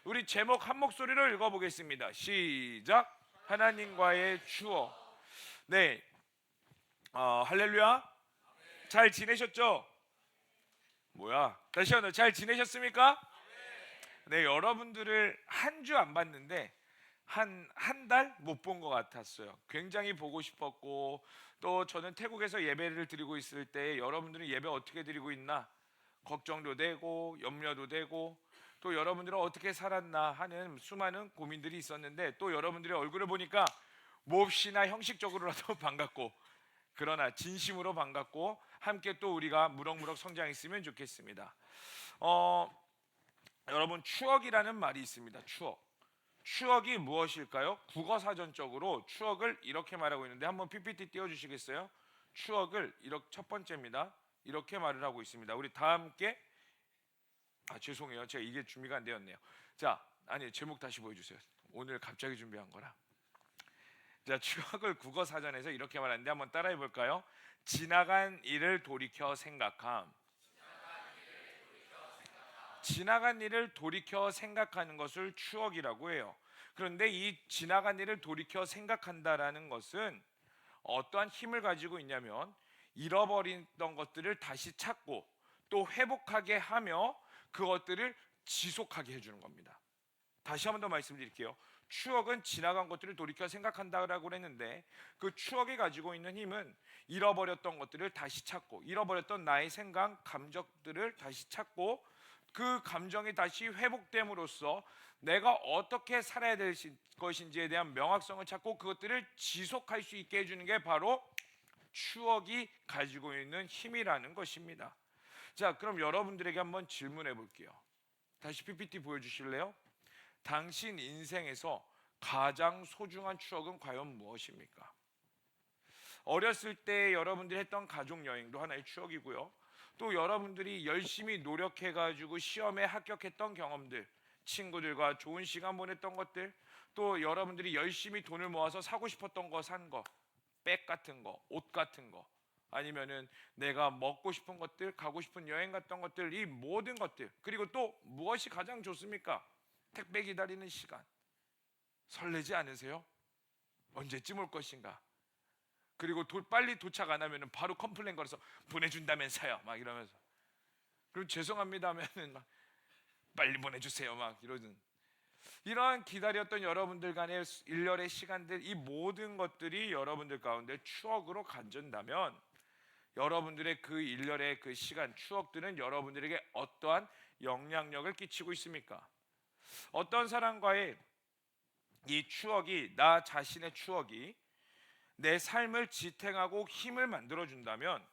우리 제목 한 목소리로 읽어보겠습니다. 시작. 하나님과의 추억. 네, 할렐루야. 잘 지내셨죠? 뭐야? 다시 한번 잘 지내셨습니까? 네, 여러분들을 한 주 안 봤는데 한 달 못 본 것 같았어요. 굉장히 보고 싶었고, 또 저는 태국에서 예배를 드리고 있을 때 여러분들은 예배 어떻게 드리고 있나 걱정도 되고 염려도 되고, 또 여러분들은 어떻게 살았나 하는 수많은 고민들이 있었는데, 또 여러분들의 얼굴을 보니까 몹시나 형식적으로라도 반갑고, 그러나 진심으로 반갑고, 함께 또 우리가 무럭무럭 성장했으면 좋겠습니다. 어, 여러분, 추억이라는 말이 있습니다. 추억이 무엇일까요? 국어사전적으로 추억을 이렇게 말하고 있는데, 한번 PPT 띄워주시겠어요? 추억을 이렇게, 첫 번째입니다, 이렇게 말을 하고 있습니다. 우리 다 함께, 죄송해요, 제가 이게 준비가 안 되었네요. 자, 아니, 제목 다시 보여주세요. 오늘 갑자기 준비한 거라. 자, 추억을 국어사전에서 이렇게 말하는데 한번 따라해 볼까요? 지나간 일을 돌이켜 생각함. 지나간 일을 돌이켜 생각하는 것을 추억이라고 해요. 그런데 이 지나간 일을 돌이켜 생각한다라는 것은 어떠한 힘을 가지고 있냐면, 잃어버렸던 것들을 다시 찾고 또 회복하게 하며 그것들을 지속하게 해주는 겁니다. 다시 한 번 더 말씀드릴게요. 추억은 지나간 것들을 돌이켜 생각한다라고 했는데, 그 추억이 가지고 있는 힘은 잃어버렸던 것들을 다시 찾고, 잃어버렸던 나의 생각, 감정들을 다시 찾고, 그 감정이 다시 회복됨으로써 내가 어떻게 살아야 될 것인지에 대한 명확성을 찾고 그것들을 지속할 수 있게 해주는 게 바로 추억이 가지고 있는 힘이라는 것입니다. 자, 그럼 여러분들에게 한번 질문해 볼게요. 다시 PPT 보여주실래요? 당신 인생에서 가장 소중한 추억은 과연 무엇입니까? 어렸을 때 여러분들이 했던 가족 여행도 하나의 추억이고요, 또 여러분들이 열심히 노력해가지고 시험에 합격했던 경험들, 친구들과 좋은 시간 보냈던 것들, 또 여러분들이 열심히 돈을 모아서 사고 싶었던 거 산 거, 백 같은 거, 옷 같은 거, 아니면은 내가 먹고 싶은 것들, 가고 싶은 여행 갔던 것들, 이 모든 것들, 그리고 또 무엇이 가장 좋습니까? 택배 기다리는 시간. 설레지 않으세요? 언제쯤 올 것인가? 그리고 빨리 도착 안 하면 바로 컴플레인 걸어서 보내준다면서요 막 이러면서, 그리고 죄송합니다 하면은 막 빨리 보내주세요 막 이러는, 이러한 기다렸던 여러분들 간의 일렬의 시간들, 이 모든 것들이 여러분들 가운데 추억으로 간전다면, 여러분들의 그 일렬의 그 시간, 추억들은 여러분들에게 어떠한 영향력을 끼치고 있습니까? 어떤 사람과의 이 추억이, 나 자신의 추억이 내 삶을 지탱하고 힘을 만들어준다면,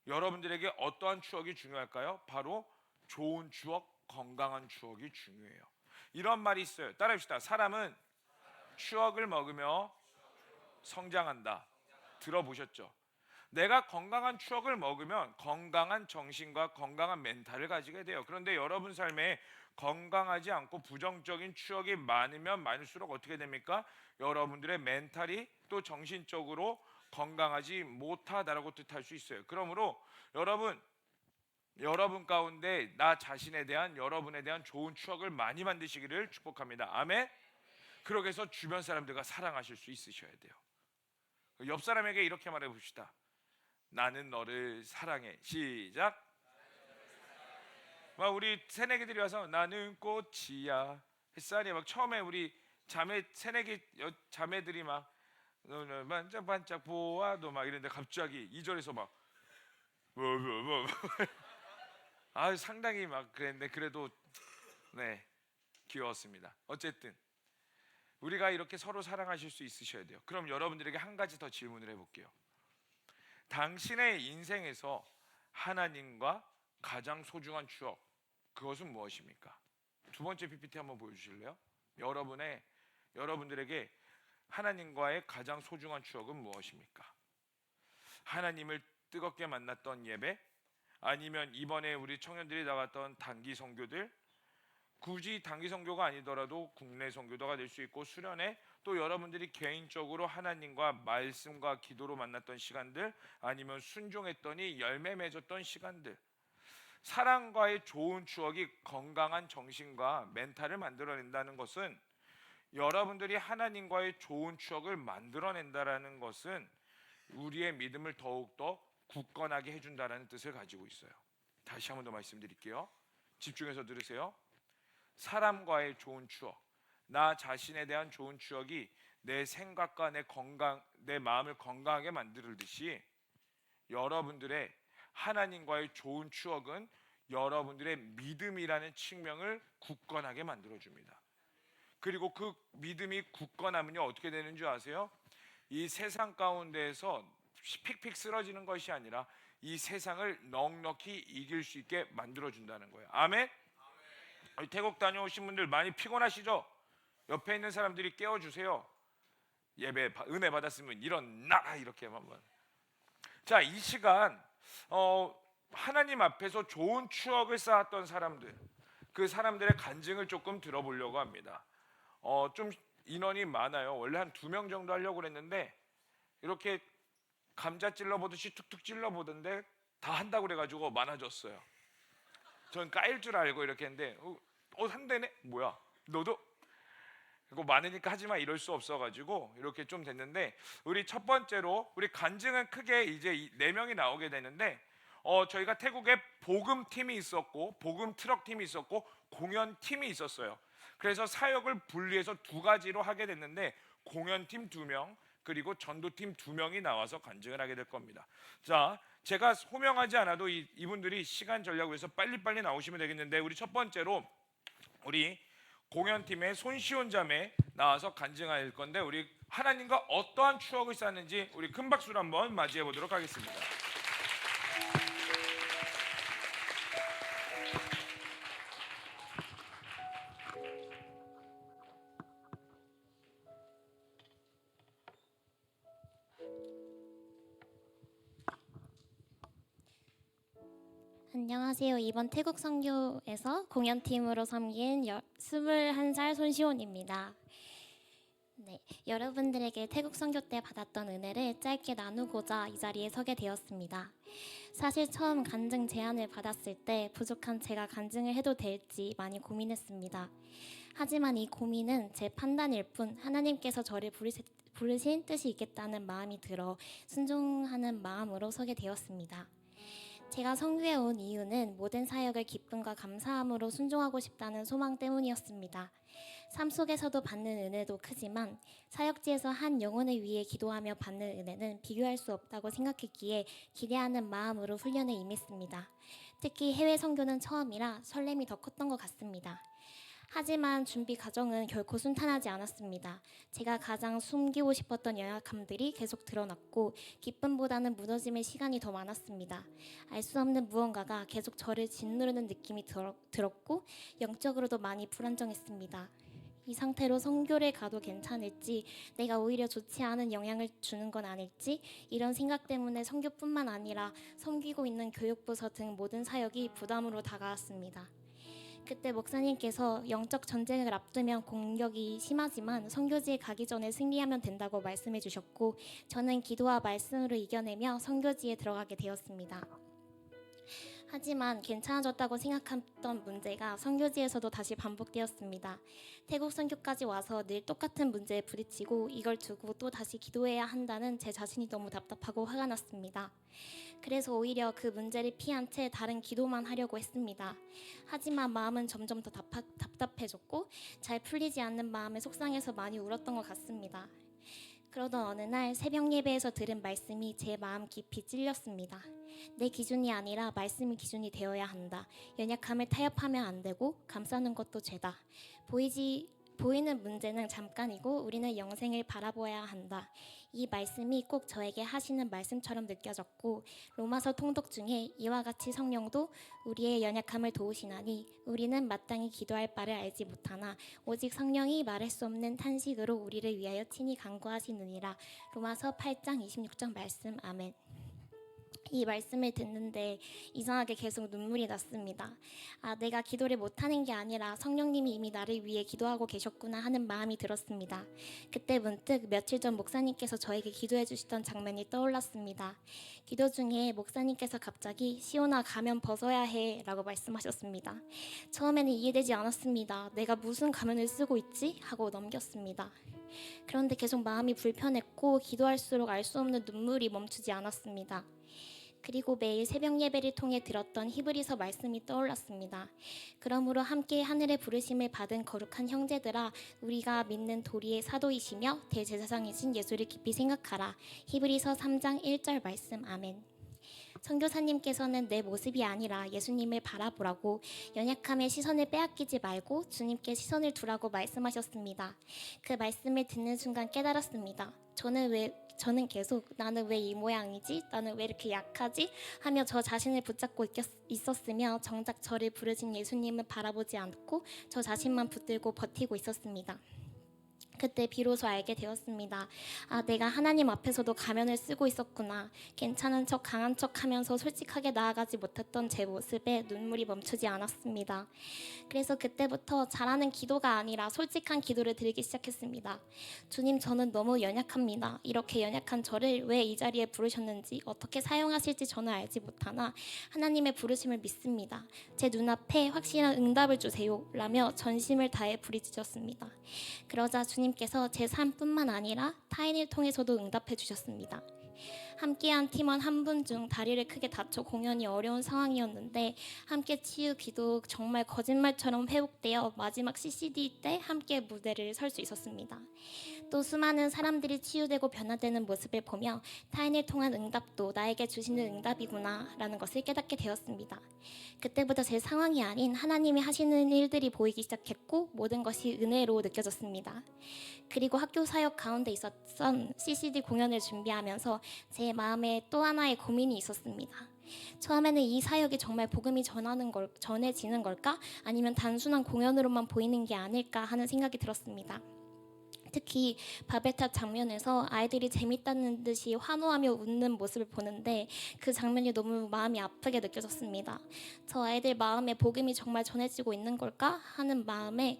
여러분들에게 어떠한 추억이 중요할까요? 바로 좋은 추억, 건강한 추억이 중요해요. 이런 말이 있어요. 따라합시다. 사람은 추억을 먹으며 성장한다. 들어보셨죠? 내가 건강한 추억을 먹으면 건강한 정신과 건강한 멘탈을 가지게 돼요. 그런데 여러분 삶에 건강하지 않고 부정적인 추억이 많으면 많을수록 어떻게 됩니까? 여러분들의 멘탈이 또 정신적으로 건강하지 못하다라고 뜻할 수 있어요. 그러므로 여러분 가운데 나 자신에 대한, 여러분에 대한 좋은 추억을 많이 만드시기를 축복합니다. 아멘. 그러기 위해서 주변 사람들과 사랑하실 수 있으셔야 돼요. 옆 사람에게 이렇게 말해 봅시다. 나는 너를 사랑해. 시작. 막 우리 새내기들이 와서 나는 꽃이야 햇살이, 막 처음에 우리 자매 새내기 자매들이 막 너는 반짝반짝 보아도 막 이랬는데, 갑자기 2절에서 막 뭐. 상당히 막 그랬는데, 그래도 네, 귀여웠습니다. 어쨌든 우리가 이렇게 서로 사랑하실 수 있으셔야 돼요. 그럼 여러분들에게 한 가지 더 질문을 해볼게요. 당신의 인생에서 하나님과 가장 소중한 추억, 그것은 무엇입니까? 두 번째 PPT 한번 보여주실래요? 여러분들에게 하나님과의 가장 소중한 추억은 무엇입니까? 하나님을 뜨겁게 만났던 예배, 아니면 이번에 우리 청년들이 나갔던 단기 선교들, 굳이 단기 선교가 아니더라도 국내 선교도가 될 수 있고, 수련회, 또 여러분들이 개인적으로 하나님과 말씀과 기도로 만났던 시간들, 아니면 순종했더니 열매 맺었던 시간들, 사랑과의 좋은 추억이 건강한 정신과 멘탈을 만들어낸다는 것은, 여러분들이 하나님과의 좋은 추억을 만들어낸다라는 것은 우리의 믿음을 더욱더 굳건하게 해준다는 뜻을 가지고 있어요. 다시 한 번 더 말씀드릴게요. 집중해서 들으세요. 사람과의 좋은 추억, 나 자신에 대한 좋은 추억이 내 생각과 내 마음을 건강하게 만들듯이, 여러분들의 하나님과의 좋은 추억은 여러분들의 믿음이라는 측면을 굳건하게 만들어줍니다. 그리고 그 믿음이 굳건하면요, 어떻게 되는 줄 아세요? 이 세상 가운데에서 픽픽 쓰러지는 것이 아니라 이 세상을 넉넉히 이길 수 있게 만들어준다는 거예요. 아멘? 태국 다녀오신 분들 많이 피곤하시죠? 옆에 있는 사람들이 깨워주세요. 예배 은혜 받았으면 일어나, 이렇게 한번. 자, 이 시간 하나님 앞에서 좋은 추억을 쌓았던 사람들, 그 사람들의 간증을 조금 들어보려고 합니다. 좀 인원이 많아요. 원래 한 2명 정도 하려고 그랬는데 이렇게 감자 찔러보듯이 툭툭 찔러보던데 다 한다고 그래가지고 많아졌어요. 전 까일 줄 알고 이렇게 했는데 한대네? 뭐야, 너도? 이거 많으니까 하지마, 이럴 수 없어가지고 이렇게 좀 됐는데, 우리 첫 번째로 우리 간증은 크게 이제 4명이 나오게 되는데, 저희가 태국에 복음 팀이 있었고 복음 트럭 팀이 있었고 공연 팀이 있었어요. 그래서 사역을 분리해서 2가지로 하게 됐는데, 공연팀 2명 그리고 전도팀 2명이 나와서 간증을 하게 될 겁니다. 자, 제가 호명하지 않아도 이분들이 시간 전략을 위해서 빨리빨리 나오시면 되겠는데, 우리 첫 번째로 우리 공연팀의 손시온 자매 나와서 간증할 건데, 우리 하나님과 어떠한 추억을 쌓는지 우리 큰 박수로 한번 맞이해 보도록 하겠습니다. 안녕하세요. 이번 태국 선교에서 공연팀으로 섬긴 21살 손시온입니다. 네, 여러분들에게 태국 선교 때 받았던 은혜를 짧게 나누고자 이 자리에 서게 되었습니다. 사실 처음 간증 제안을 받았을 때 부족한 제가 간증을 해도 될지 많이 고민했습니다. 하지만 이 고민은 제 판단일 뿐 하나님께서 저를 부르신 뜻이 있겠다는 마음이 들어 순종하는 마음으로 서게 되었습니다. 제가 선교에 온 이유는 모든 사역을 기쁨과 감사함으로 순종하고 싶다는 소망 때문이었습니다. 삶 속에서도 받는 은혜도 크지만 사역지에서 한 영혼을 위해 기도하며 받는 은혜는 비교할 수 없다고 생각했기에 기대하는 마음으로 훈련에 임했습니다. 특히 해외 선교는 처음이라 설렘이 더 컸던 것 같습니다. 하지만 준비 과정은 결코 순탄하지 않았습니다. 제가 가장 숨기고 싶었던 연약함들이 계속 드러났고 기쁨보다는 무너짐의 시간이 더 많았습니다. 알 수 없는 무언가가 계속 저를 짓누르는 느낌이 들었고 영적으로도 많이 불안정했습니다. 이 상태로 선교를 가도 괜찮을지, 내가 오히려 좋지 않은 영향을 주는 건 아닐지, 이런 생각 때문에 선교뿐만 아니라 섬기고 있는 교육부서 등 모든 사역이 부담으로 다가왔습니다. 그때 목사님께서 영적 전쟁을 앞두면 공격이 심하지만 선교지에 가기 전에 승리하면 된다고 말씀해 주셨고, 저는 기도와 말씀으로 이겨내며 선교지에 들어가게 되었습니다. 하지만 괜찮아졌다고 생각했던 문제가 선교지에서도 다시 반복되었습니다. 태국 선교까지 와서 늘 똑같은 문제에 부딪히고 이걸 두고 또 다시 기도해야 한다는 제 자신이 너무 답답하고 화가 났습니다. 그래서 오히려 그 문제를 피한 채 다른 기도만 하려고 했습니다. 하지만 마음은 점점 더 답답해졌고 잘 풀리지 않는 마음에 속상해서 많이 울었던 것 같습니다. 그러던 어느 날 새벽 예배에서 들은 말씀이 제 마음 깊이 찔렸습니다. 내 기준이 아니라 말씀이 기준이 되어야 한다. 연약함을 타협하면 안 되고 감싸는 것도 죄다. 보이는 문제는 잠깐이고 우리는 영생을 바라보아야 한다. 이 말씀이 꼭 저에게 하시는 말씀처럼 느껴졌고, 로마서 통독 중에 이와 같이 성령도 우리의 연약함을 도우시나니 우리는 마땅히 기도할 바를 알지 못하나 오직 성령이 말할 수 없는 탄식으로 우리를 위하여 친히 간구하시느니라. 로마서 8장 26절 말씀. 아멘. 이 말씀을 듣는데 이상하게 계속 눈물이 났습니다. 내가 기도를 못하는 게 아니라 성령님이 이미 나를 위해 기도하고 계셨구나 하는 마음이 들었습니다. 그때 문득 며칠 전 목사님께서 저에게 기도해 주시던 장면이 떠올랐습니다. 기도 중에 목사님께서 갑자기 시온아 가면 벗어야 해 라고 말씀하셨습니다. 처음에는 이해되지 않았습니다. 내가 무슨 가면을 쓰고 있지? 하고 넘겼습니다. 그런데 계속 마음이 불편했고 기도할수록 알 수 없는 눈물이 멈추지 않았습니다. 그리고 매일 새벽 예배를 통해 들었던 히브리서 말씀이 떠올랐습니다. 그러므로 함께 하늘의 부르심을 받은 거룩한 형제들아, 우리가 믿는 도리의 사도이시며 대제사장이신 예수를 깊이 생각하라. 히브리서 3장 1절 말씀. 아멘. 선교사님께서는 내 모습이 아니라 예수님을 바라보라고, 연약함의 시선을 빼앗기지 말고 주님께 시선을 두라고 말씀하셨습니다. 그 말씀을 듣는 순간 깨달았습니다. 저는 계속 나는 왜 이 모양이지? 나는 왜 이렇게 약하지? 하며 저 자신을 붙잡고 있었으며 정작 저를 부르신 예수님을 바라보지 않고 저 자신만 붙들고 버티고 있었습니다. 그때 비로소 알게 되었습니다. 내가 하나님 앞에서도 가면을 쓰고 있었구나. 괜찮은 척 강한 척 하면서 솔직하게 나아가지 못했던 제 모습에 눈물이 멈추지 않았습니다. 그래서 그때부터 잘하는 기도가 아니라 솔직한 기도를 드리기 시작했습니다. 주님, 저는 너무 연약합니다. 이렇게 연약한 저를 왜 이 자리에 부르셨는지, 어떻게 사용하실지 저는 알지 못하나 하나님의 부르심을 믿습니다. 제 눈앞에 확실한 응답을 주세요 라며 전심을 다해 부르짖었습니다. 그러자 주님께서 제 삶뿐만 아니라 타인을 통해서도 응답해 주셨습니다. 함께한 팀원 한 분 중 다리를 크게 다쳐 공연이 어려운 상황이었는데 함께 치유 기도 정말 거짓말처럼 회복되어 마지막 CCD 때 함께 무대를 설 수 있었습니다. 또 수많은 사람들이 치유되고 변화되는 모습을 보며 타인을 통한 응답도 나에게 주시는 응답이구나 라는 것을 깨닫게 되었습니다. 그때부터 제 상황이 아닌 하나님이 하시는 일들이 보이기 시작했고 모든 것이 은혜로 느껴졌습니다. 그리고 학교 사역 가운데 있었던 CCD 공연을 준비하면서 제 마음에 또 하나의 고민이 있었습니다. 처음에는 이 사역이 정말 복음이 전해지는 걸까? 아니면 단순한 공연으로만 보이는 게 아닐까 하는 생각이 들었습니다. 특히 바베탑 장면에서 아이들이 재밌다는 듯이 환호하며 웃는 모습을 보는데 그 장면이 너무 마음이 아프게 느껴졌습니다. 저 아이들 마음에 복음이 정말 전해지고 있는 걸까 하는 마음이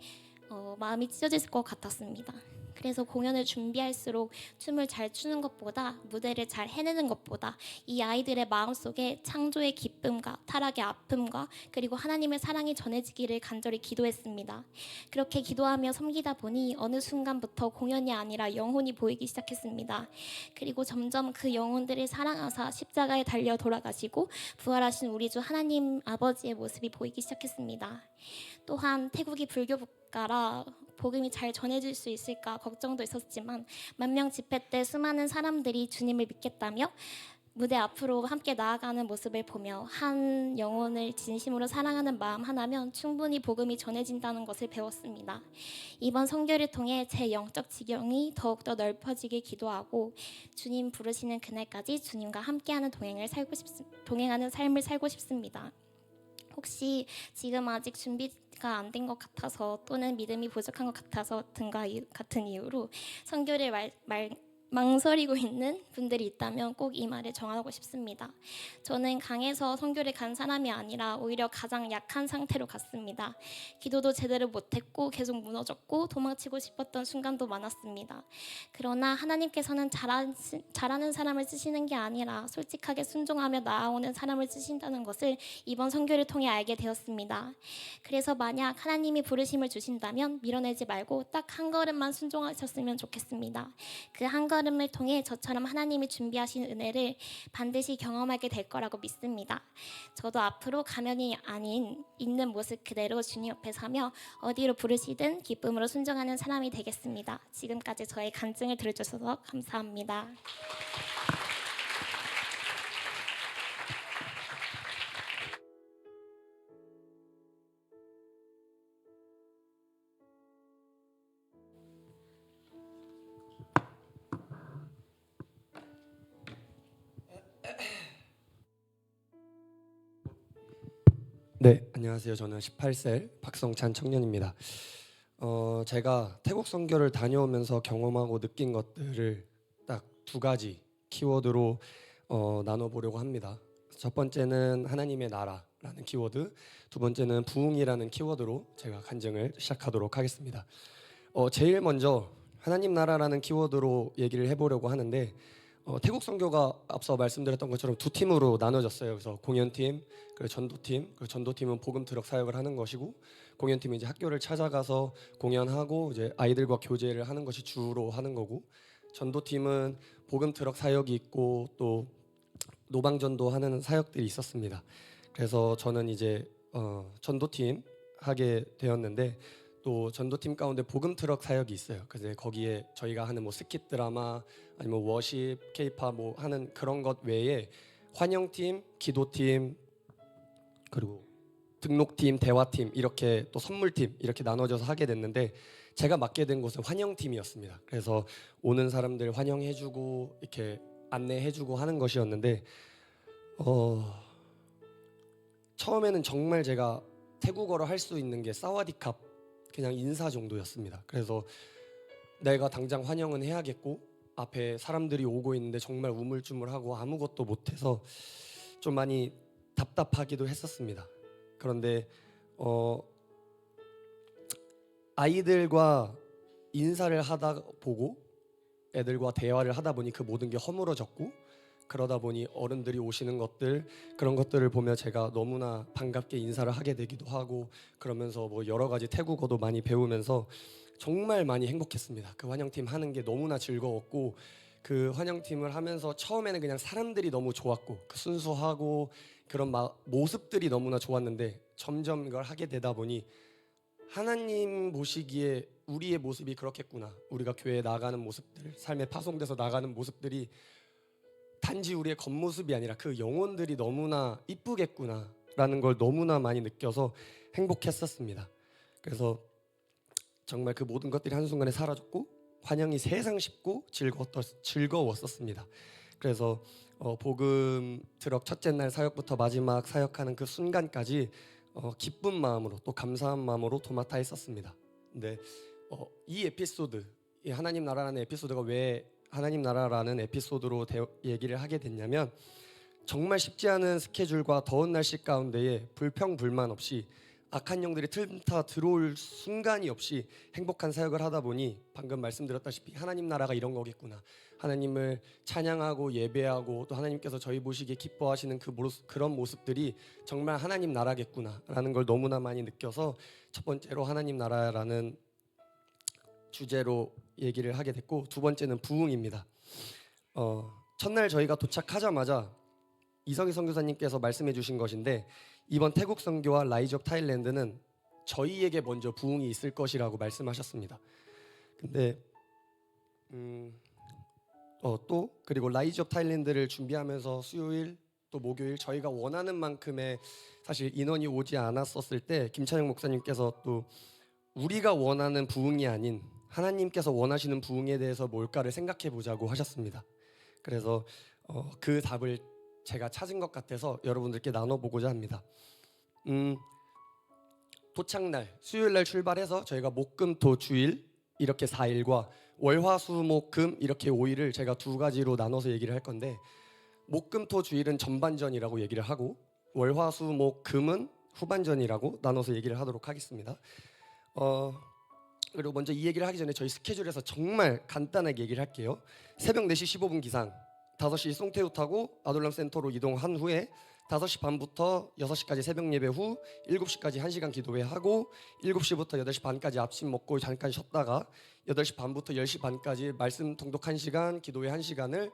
찢어질 것 같았습니다. 그래서 공연을 준비할수록 춤을 잘 추는 것보다 무대를 잘 해내는 것보다 이 아이들의 마음속에 창조의 기쁨과 타락의 아픔과 그리고 하나님의 사랑이 전해지기를 간절히 기도했습니다. 그렇게 기도하며 섬기다 보니 어느 순간부터 공연이 아니라 영혼이 보이기 시작했습니다. 그리고 점점 그 영혼들을 사랑하사 십자가에 달려 돌아가시고 부활하신 우리 주 하나님 아버지의 모습이 보이기 시작했습니다. 또한 태국이 불교 국가라 복음이 잘 전해질 수 있을까 걱정도 있었지만 만명 집회 때 수많은 사람들이 주님을 믿겠다며 무대 앞으로 함께 나아가는 모습을 보며 한 영혼을 진심으로 사랑하는 마음 하나면 충분히 복음이 전해진다는 것을 배웠습니다. 이번 선교를 통해 제 영적 지경이 더욱더 넓어지길 기도하고 주님 부르시는 그날까지 주님과 함께하는 동행하는 삶을 살고 싶습니다. 혹시 지금 아직 준비가 안 된 것 같아서 또는 믿음이 부족한 것 같아서 등과 같은 이유로 선교를 망설이고 있는 분들이 있다면 꼭 이 말을 정하고 싶습니다. 저는 강해서 선교를 간 사람이 아니라 오히려 가장 약한 상태로 갔습니다. 기도도 제대로 못했고 계속 무너졌고 도망치고 싶었던 순간도 많았습니다. 그러나 하나님께서는 잘하는 사람을 쓰시는 게 아니라 솔직하게 순종하며 나아오는 사람을 쓰신다는 것을 이번 선교를 통해 알게 되었습니다. 그래서 만약 하나님이 부르심을 주신다면 밀어내지 말고 딱 한 걸음만 순종하셨으면 좋겠습니다. 그 한 걸음을 통해 저처럼 하나님이 준비하신 은혜를 반드시 경험하게 될 거라고 믿습니다. 저도 앞으로 가면이 아닌 있는 모습 그대로 주님 옆에 서며 어디로 부르시든 기쁨으로 순종하는 사람이 되겠습니다. 지금까지 저의 간증을 들어주셔서 감사합니다. 네, 안녕하세요. 저는 18세 박성찬 청년입니다. 제가 태국 선교를 다녀오면서 경험하고 느낀 것들을 딱 두 가지 키워드로 나눠보려고 합니다. 첫 번째는 하나님의 나라라는 키워드, 두 번째는 부흥이라는 키워드로 제가 간증을 시작하도록 하겠습니다. 제일 먼저 하나님 나라라는 키워드로 얘기를 해보려고 하는데, 태국 선교가 앞서 말씀드렸던 것처럼 두 팀으로 나눠졌어요. 그래서 공연팀, 그리고 전도팀. 그리고 전도팀은 복음 트럭 사역을 하는 것이고, 공연팀은 이제 학교를 찾아가서 공연하고 이제 아이들과 교제를 하는 것이 주로 하는 거고, 전도팀은 복음 트럭 사역이 있고 또 노방전도 하는 사역들이 있었습니다. 그래서 저는 이제 전도팀 하게 되었는데, 또 전도팀 가운데 복음 트럭 사역이 있어요. 그래서 거기에 저희가 하는 뭐 스킷 드라마 아니면 워십, 케이팝 뭐 하는 그런 것 외에 환영팀, 기도팀, 그리고 등록팀, 대화팀, 이렇게 또 선물팀 이렇게 나눠져서 하게 됐는데, 제가 맡게 된 곳은 환영팀이었습니다. 그래서 오는 사람들 환영해주고 이렇게 안내해주고 하는 것이었는데, 처음에는 정말 제가 태국어로 할 수 있는 게 사와디캅, 그냥 인사 정도였습니다. 그래서 내가 당장 환영은 해야겠고 앞에 사람들이 오고 있는데 정말 우물쭈물하고 아무것도 못해서 좀 많이 답답하기도 했었습니다. 그런데 아이들과 인사를 하다 보고 애들과 대화를 하다 보니 그 모든 게 허물어졌고, 그러다 보니 어른들이 오시는 것들, 그런 것들을 보며 제가 너무나 반갑게 인사를 하게 되기도 하고, 그러면서 뭐 여러 가지 태국어도 많이 배우면서 정말 많이 행복했습니다. 그 환영팀 하는 게 너무나 즐거웠고, 그 환영팀을 하면서 처음에는 그냥 사람들이 너무 좋았고 그 순수하고 그런 모습들이 너무나 좋았는데, 점점 이걸 하게 되다 보니 하나님 보시기에 우리의 모습이 그렇겠구나, 우리가 교회에 나가는 모습들, 삶에 파송돼서 나가는 모습들이 단지 우리의 겉모습이 아니라 그 영혼들이 너무나 이쁘겠구나 라는 걸 너무나 많이 느껴서 행복했었습니다. 그래서 정말 그 모든 것들이 한순간에 사라졌고 환영이 세상 쉽고 즐거웠었습니다. 그래서 복음 트럭 첫째 날 사역부터 마지막 사역하는 그 순간까지 기쁜 마음으로 또 감사한 마음으로 도맡아 했었습니다. 근데 이 에피소드, 이 하나님 나라라는 에피소드가 왜 하나님 나라라는 에피소드로 얘기를 하게 됐냐면, 정말 쉽지 않은 스케줄과 더운 날씨 가운데에 불평불만 없이 악한 영들이 틈타 들어올 순간이 없이 행복한 사역을 하다 보니, 방금 말씀드렸다시피 하나님 나라가 이런 거겠구나, 하나님을 찬양하고 예배하고 또 하나님께서 저희 보시기에 기뻐하시는 그런 모습들이 정말 하나님 나라겠구나 라는 걸 너무나 많이 느껴서 첫 번째로 하나님 나라라는 주제로 얘기를 하게 됐고, 두 번째는 부흥입니다. 첫날 저희가 도착하자마자 이성희 선교사님께서 말씀해 주신 것인데, 이번 태국 선교와 라이즈 업 타일랜드는 저희에게 먼저 부흥이 있을 것이라고 말씀하셨습니다. 근데 또 그리고 라이즈 업 타일랜드를 준비하면서 수요일 또 목요일 저희가 원하는 만큼의 사실 인원이 오지 않았었을 때, 김찬영 목사님께서 또 우리가 원하는 부흥이 아닌 하나님께서 원하시는 부흥에 대해서 뭘까를 생각해 보자고 하셨습니다. 그래서 그 답을 제가 찾은 것 같아서 여러분들께 나눠보고자 합니다. 도착날 수요일날 출발해서 저희가 목금토 주일 이렇게 4일과 월화수목금 이렇게 5일을 제가 두 가지로 나눠서 얘기를 할 건데, 목금토 주일은 전반전이라고 얘기를 하고 월화수목금은 후반전이라고 나눠서 얘기를 하도록 하겠습니다. 그리고 먼저 이 얘기를 하기 전에 저희 스케줄에서 정말 간단하게 얘기를 할게요. 새벽 4시 15분 기상, 5시 송태우 타고 아돌람 센터로 이동한 후에 5시 반부터 6시까지 새벽 예배 후 7시까지 1시간 기도회 하고, 7시부터 8시 반까지 아침 먹고 잠깐 쉬었다가 8시 반부터 10시 반까지 말씀 통독 1시간, 기도회 1시간을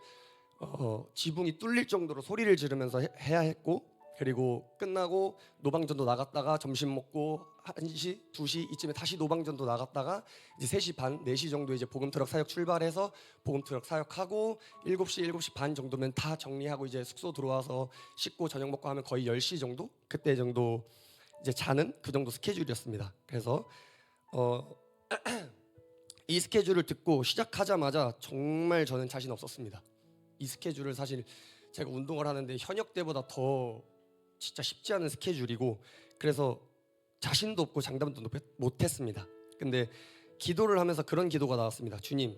지붕이 뚫릴 정도로 소리를 지르면서 해야 했고, 그리고 끝나고 노방전도 나갔다가 점심 먹고 1시, 2시 이쯤에 다시 노방전도 나갔다가 이제 3시 반, 4시 정도에 이제 복음트럭 사역 출발해서 복음트럭 사역하고 7시, 7시 반 정도면 다 정리하고 이제 숙소 들어와서 씻고 저녁 먹고 하면 거의 10시 정도? 그때 정도 이제 자는 그 정도 스케줄이었습니다. 그래서 이 스케줄을 듣고 시작하자마자 정말 저는 자신 없었습니다. 이 스케줄을 사실 제가 운동을 하는데 현역 때보다 더 진짜 쉽지 않은 스케줄이고, 그래서 자신도 없고 장담도 못했습니다. 근데 기도를 하면서 그런 기도가 나왔습니다. 주님,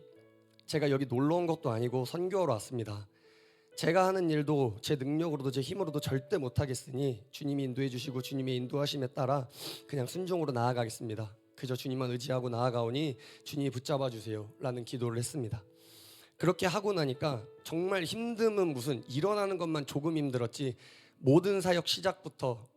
제가 여기 놀러 온 것도 아니고 선교하러 왔습니다. 제가 하는 일도 제 능력으로도 제 힘으로도 절대 못하겠으니 주님이 인도해 주시고 주님의 인도하심에 따라 그냥 순종으로 나아가겠습니다. 그저 주님만 의지하고 나아가오니 주님이 붙잡아 주세요 라는 기도를 했습니다. 그렇게 하고 나니까 정말 힘듦은 무슨 일어나는 것만 조금 힘들었지 모든 사역 시작부터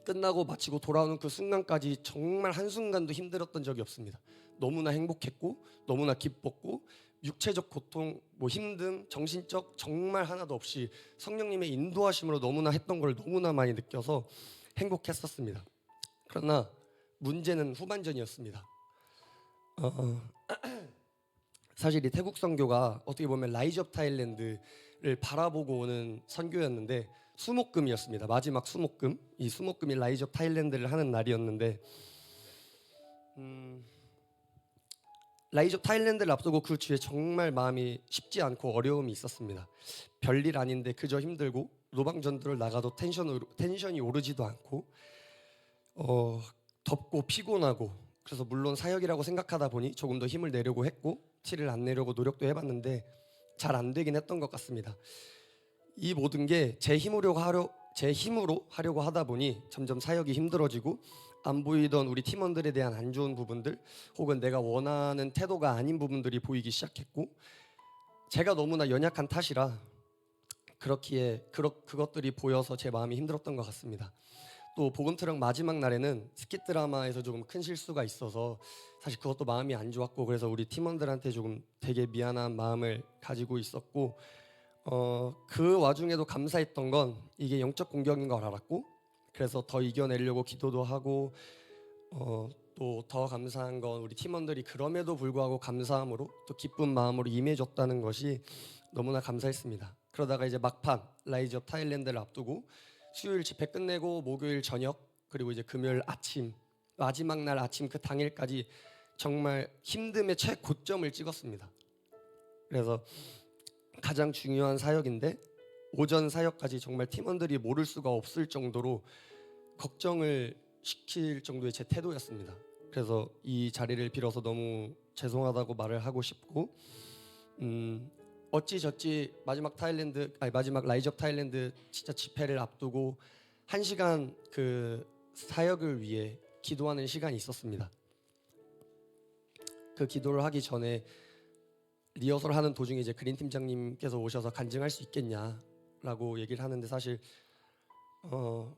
끝나고 마치고 돌아오는 그 순간까지 정말 한순간도 힘들었던 적이 없습니다. 너무나 행복했고 너무나 기뻤고 육체적 고통, 힘듦, 정신적 정말 하나도 없이 성령님의 인도하심으로 너무나 했던 걸 너무나 많이 느껴서 행복했었습니다. 그러나 문제는 후반전이었습니다. 사실 이 태국 선교가 어떻게 보면 라이즈 업 타일랜드를 바라보고 오는 선교였는데 수목금이었습니다. 마지막 수목금. 이 수목금이 라이즈 업 타일랜드를 하는 날이었는데 라이즈 업 타일랜드를 앞두고 그 주에 정말 마음이 쉽지 않고 어려움이 있었습니다. 별일 아닌데 그저 힘들고 노방전도를 나가도 텐션이 오르지도 않고 덥고 피곤하고 그래서 물론 사역이라고 생각하다 보니 조금 더 힘을 내려고 했고 티를 안 내려고 노력도 해봤는데 잘 안 되긴 했던 것 같습니다. 이 모든 게 제 힘으로 하려고 하다 보니 점점 사역이 힘들어지고 안 보이던 우리 팀원들에 대한 안 좋은 부분들 혹은 내가 원하는 태도가 아닌 부분들이 보이기 시작했고 제가 너무나 연약한 탓이라 그렇기에 그것들이 보여서 제 마음이 힘들었던 것 같습니다. 또 복음트럭 마지막 날에는 스킷 드라마에서 조금 큰 실수가 있어서 사실 그것도 마음이 안 좋았고 그래서 우리 팀원들한테 조금 되게 미안한 마음을 가지고 있었고 그 와중에도 감사했던 건 이게 영적 공격인 걸 알았고 그래서 더 이겨내려고 기도도 하고 또 더 감사한 건 우리 팀원들이 그럼에도 불구하고 감사함으로 또 기쁜 마음으로 임해줬다는 것이 너무나 감사했습니다. 그러다가 이제 막판 라이즈 업 타일랜드를 앞두고 수요일 집회 끝내고 목요일 저녁 그리고 이제 금요일 아침 마지막 날 아침 그 당일까지 정말 힘듦의 최고점을 찍었습니다. 그래서 가장 중요한 사역인데 오전 사역까지 정말 팀원들이 모를 수가 없을 정도로 걱정을 시킬 정도의 제 태도였습니다. 그래서 이 자리를 빌어서 너무 죄송하다고 말을 하고 싶고 어찌저찌 마지막 라이즈 업 타일랜드 진짜 집회를 앞두고 1시간 그 사역을 위해 기도하는 시간이 있었습니다. 그 기도를 하기 전에 리허설 하는 도중에 이제 그린 팀장님께서 오셔서 간증할 수 있겠냐라고 얘기를 하는데 사실 뭐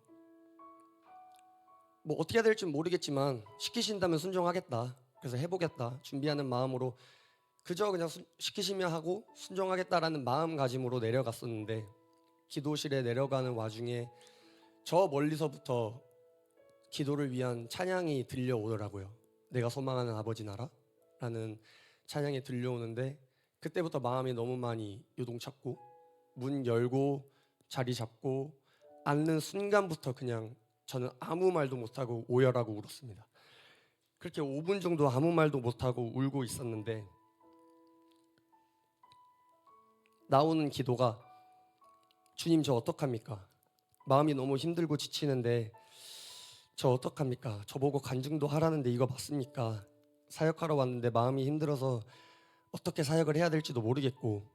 어떻게 해야 될지 모르겠지만 시키신다면 순종하겠다. 그래서 해보겠다. 준비하는 마음으로 그저 그냥 시키시면 하고 순종하겠다라는 마음가짐으로 내려갔었는데 기도실에 내려가는 와중에 저 멀리서부터 기도를 위한 찬양이 들려오더라고요. 내가 소망하는 아버지 나라라는 찬양이 들려오는데 그때부터 마음이 너무 많이 요동쳤고 문 열고 자리 잡고 앉는 순간부터 그냥 저는 아무 말도 못하고 오열하고 울었습니다. 그렇게 5분 정도 아무 말도 못하고 울고 있었는데 나오는 기도가 주님 저 어떡합니까? 마음이 너무 힘들고 지치는데 저 어떡합니까? 저보고 간증도 하라는데 이거 맞습니까? 사역하러 왔는데 마음이 힘들어서 어떻게 사역을 해야 될지도 모르겠고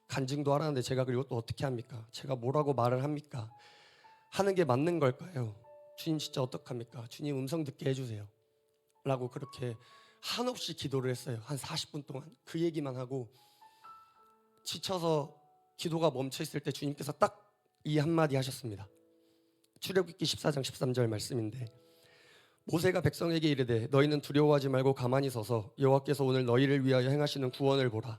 간증도 하라는데 제가 그리고 또 어떻게 합니까? 제가 뭐라고 말을 합니까? 하는 게 맞는 걸까요? 주님 진짜 어떡합니까? 주님 음성 듣게 해주세요 라고 그렇게 한없이 기도를 했어요. 한 40분 동안 그 얘기만 하고 지쳐서 기도가 멈춰 있을 때 주님께서 딱 이 한마디 하셨습니다. 출애굽기 14장 13절 말씀인데 모세가 백성에게 이르되 너희는 두려워하지 말고 가만히 서서 여호와께서 오늘 너희를 위하여 행하시는 구원을 보라.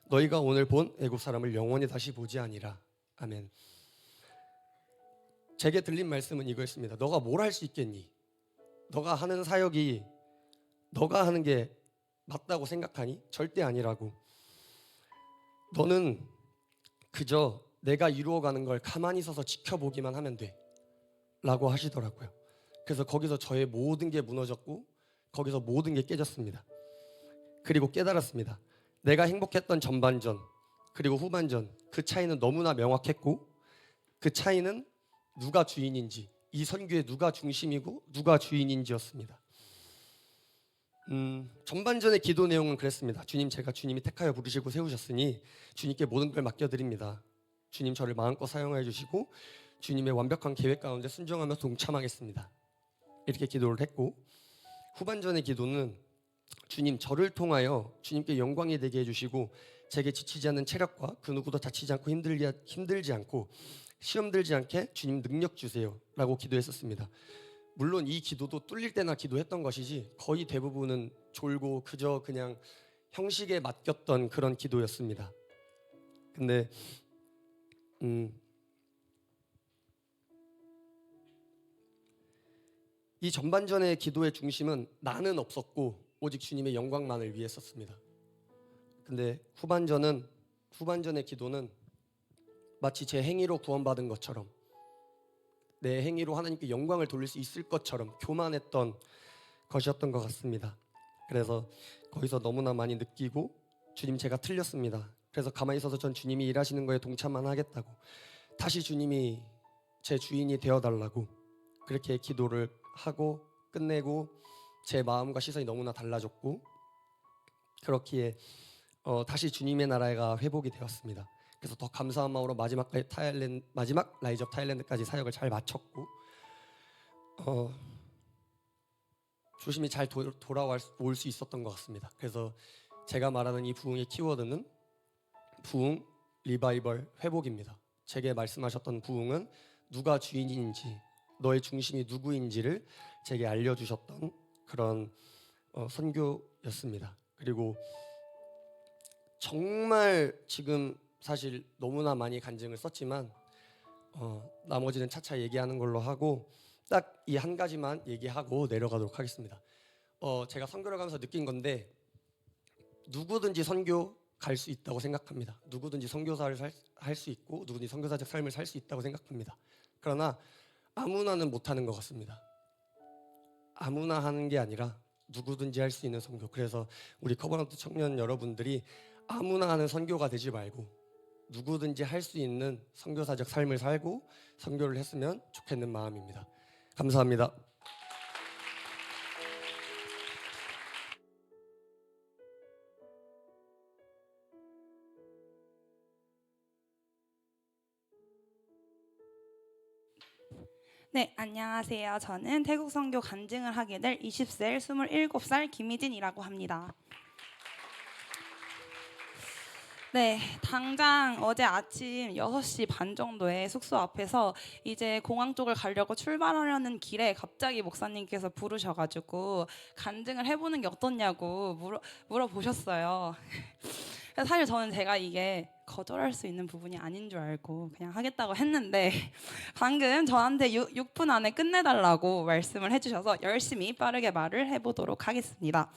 너희가 오늘 본 애굽 사람을 영원히 다시 보지 아니라. 아멘. 제게 들린 말씀은 이거였습니다. 너가 뭘 할 수 있겠니? 너가 하는 사역이 너가 하는 게 맞다고 생각하니? 절대 아니라고. 너는 그저 내가 이루어가는 걸 가만히 서서 지켜보기만 하면 돼 라고 하시더라고요. 그래서 거기서 저의 모든 게 무너졌고 거기서 모든 게 깨졌습니다. 그리고 깨달았습니다. 내가 행복했던 전반전 그리고 후반전 그 차이는 너무나 명확했고 그 차이는 누가 주인인지 이 선교의 누가 중심이고 누가 주인인지였습니다. 전반전의 기도 내용은 그랬습니다. 주님 제가 주님이 택하여 부르시고 세우셨으니 주님께 모든 걸 맡겨드립니다. 주님 저를 마음껏 사용해 주시고 주님의 완벽한 계획 가운데 순종하며 동참하겠습니다. 이렇게 기도를 했고, 후반전의 기도는 주님 저를 통하여 주님께 영광이 되게 해주시고 제게 지치지 않는 체력과 그 누구도 다치지 않고 힘들지 않고 시험 들지 않게 주님 능력 주세요 라고 기도했었습니다. 물론 이 기도도 뚫릴 때나 기도했던 것이지 거의 대부분은 졸고 그저 그냥 형식에 맡겼던 그런 기도였습니다. 근데 이 전반전의 기도의 중심은 나는 없었고 오직 주님의 영광만을 위해 썼습니다. 근데 후반전의 기도는 마치 제 행위로 구원받은 것처럼, 내 행위로 하나님께 영광을 돌릴 수 있을 것처럼 교만했던 것이었던 것 같습니다. 그래서 거기서 너무나 많이 느끼고 주님 제가 틀렸습니다. 그래서 가만히 있어서 전 주님이 일하시는 거에 동참만 하겠다고, 다시 주님이 제 주인이 되어달라고 그렇게 기도를 하고 끝내고 제 마음과 시선이 너무나 달라졌고, 그렇기에 다시 주님의 나라가 회복이 되었습니다. 그래서 더 감사한 마음으로 마지막 라이즈 오브 타일랜드까지 사역을 잘 마쳤고 조심히 잘 돌아올 수 있었던 것 같습니다. 그래서 제가 말하는 이 부흥의 키워드는 부흥, 리바이벌, 회복입니다. 제게 말씀하셨던 부흥은 누가 주인인지, 너의 중심이 누구인지를 제게 알려주셨던 그런 선교였습니다. 그리고 정말 지금 사실 너무나 많이 간증을 썼지만 나머지는 차차 얘기하는 걸로 하고 딱 이 한 가지만 얘기하고 내려가도록 하겠습니다. 제가 선교를 가면서 느낀 건데 누구든지 선교 갈 수 있다고 생각합니다. 누구든지 선교사를 할 수 있고 누구든지 선교사적 삶을 살 수 있다고 생각합니다. 그러나 아무나는 못하는 것 같습니다. 아무나 하는 게 아니라 누구든지 할 수 있는 선교. 그래서 우리 커버넌트 청년 여러분들이 아무나 하는 선교가 되지 말고 누구든지 할 수 있는 선교사적 삶을 살고 선교를 했으면 좋겠는 마음입니다. 감사합니다. 네, 안녕하세요. 저는 태국 선교 간증을 하게 될 20세 27살 김희진이라고 합니다. 네, 당장 어제 아침 6시 반 정도에 숙소 앞에서 이제 공항 쪽을 가려고 출발하려는 길에 갑자기 목사님께서 부르셔가지고 간증을 해보는 게 어떻냐고 물어보셨어요. 사실 저는 제가 이게 거절할 수 있는 부분이 아닌 줄 알고 그냥 하겠다고 했는데 방금 저한테 6분 안에 끝내달라고 말씀을 해주셔서 열심히 빠르게 말을 해보도록 하겠습니다.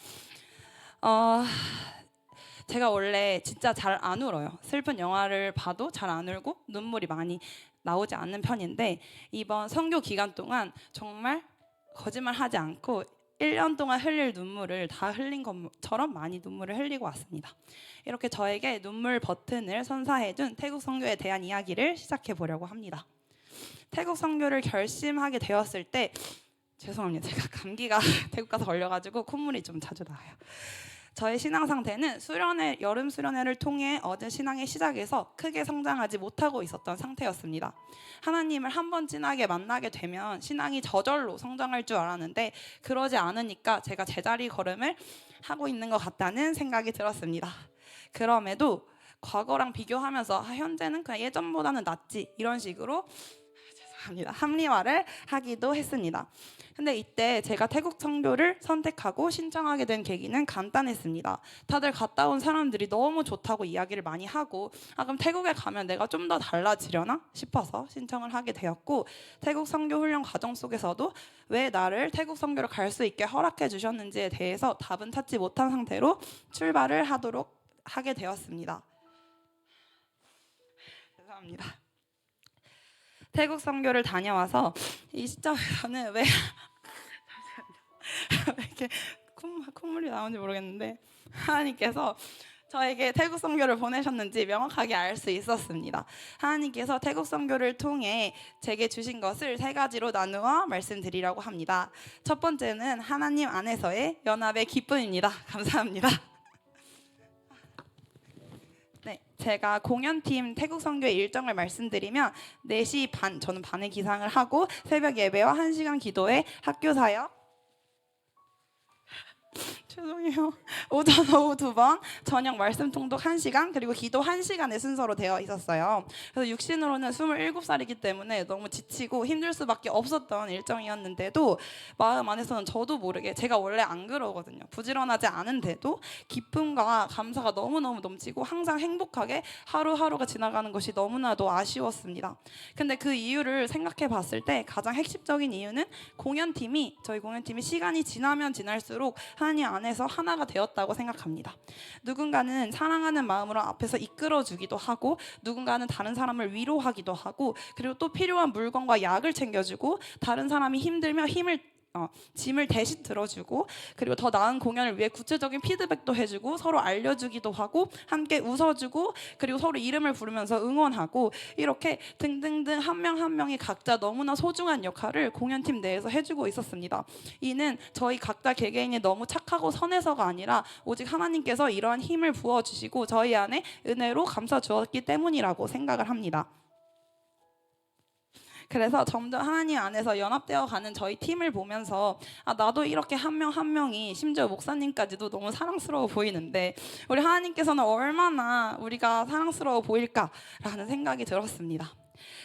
제가 원래 진짜 잘 안 울어요. 슬픈 영화를 봐도 잘 안 울고 눈물이 많이 나오지 않는 편인데 이번 선교 기간 동안 정말 거짓말하지 않고 1년 동안 흘릴 눈물을 다 흘린 것처럼 많이 눈물을 흘리고 왔습니다. 이렇게 저에게 눈물 버튼을 선사해준 태국 선교에 대한 이야기를 시작해 보려고 합니다. 태국 선교를 결심하게 되었을 때 죄송합니다. 제가 감기가 태국 가서 걸려가지고 콧물이 좀 자주 나와요. 저의 신앙 상태는 여름 수련회를 통해 얻은 신앙의 시작에서 크게 성장하지 못하고 있었던 상태였습니다. 하나님을 한번 진하게 만나게 되면 신앙이 저절로 성장할 줄 알았는데 그러지 않으니까 제가 제자리 걸음을 하고 있는 것 같다는 생각이 들었습니다. 그럼에도 과거랑 비교하면서 현재는 그냥 예전보다는 낫지 이런 식으로 합리화를 하기도 했습니다. 근데 이때 제가 태국 선교를 선택하고 신청하게 된 계기는 간단했습니다. 다들 갔다 온 사람들이 너무 좋다고 이야기를 많이 하고 그럼 태국에 가면 내가 좀 더 달라지려나 싶어서 신청을 하게 되었고 태국 선교 훈련 과정 속에서도 왜 나를 태국 선교를 갈 수 있게 허락해 주셨는지에 대해서 답은 찾지 못한 상태로 출발을 하게 되었습니다. 죄송합니다. 태국 선교를 다녀와서 이 시점에서는 왜 이렇게 콧물이 나오는지 모르겠는데 하나님께서 저에게 태국 선교를 보내셨는지 명확하게 알 수 있었습니다. 하나님께서 태국 선교를 통해 제게 주신 것을 3가지로 나누어 말씀드리려고 합니다. 첫 번째는 하나님 안에서의 연합의 기쁨입니다. 감사합니다. 네, 제가 공연팀 태국 선교의 일정을 말씀드리면 4시 반, 저는 반에 기상을 하고 새벽 예배와 1시간 기도회, 학교 사역, 죄송해요. 오전 오후 2번, 저녁 말씀 통독 1시간, 그리고 기도 1시간의 순서로 되어 있었어요. 그래서 육신으로는 27살이기 때문에 너무 지치고 힘들 수밖에 없었던 일정이었는데도 마음 안에서는 저도 모르게, 제가 원래 안 그러거든요. 부지런하지 않은데도 기쁨과 감사가 너무너무 넘치고 항상 행복하게 하루하루가 지나가는 것이 너무나도 아쉬웠습니다. 근데 그 이유를 생각해 봤을 때 가장 핵심적인 이유는 저희 공연팀이 시간이 지나면 지날수록 하나님 안에서 하나가 되었다고 생각합니다. 누군가는 사랑하는 마음으로 앞에서 이끌어주기도 하고, 누군가는 다른 사람을 위로하기도 하고, 그리고 또 필요한 물건과 약을 챙겨주고, 다른 사람이 힘들며 짐을 대신 들어주고, 그리고 더 나은 공연을 위해 구체적인 피드백도 해주고, 서로 알려주기도 하고, 함께 웃어주고, 그리고 서로 이름을 부르면서 응원하고, 이렇게 등등등 한 명 한 명이 각자 너무나 소중한 역할을 공연팀 내에서 해주고 있었습니다. 이는 저희 각자 개개인이 너무 착하고 선해서가 아니라 오직 하나님께서 이러한 힘을 부어주시고 저희 안에 은혜로 감싸 주었기 때문이라고 생각을 합니다. 그래서 점점 하나님 안에서 연합되어 가는 저희 팀을 보면서 나도 이렇게 한 명 한 명이, 심지어 목사님까지도 너무 사랑스러워 보이는데 우리 하나님께서는 얼마나 우리가 사랑스러워 보일까라는 생각이 들었습니다.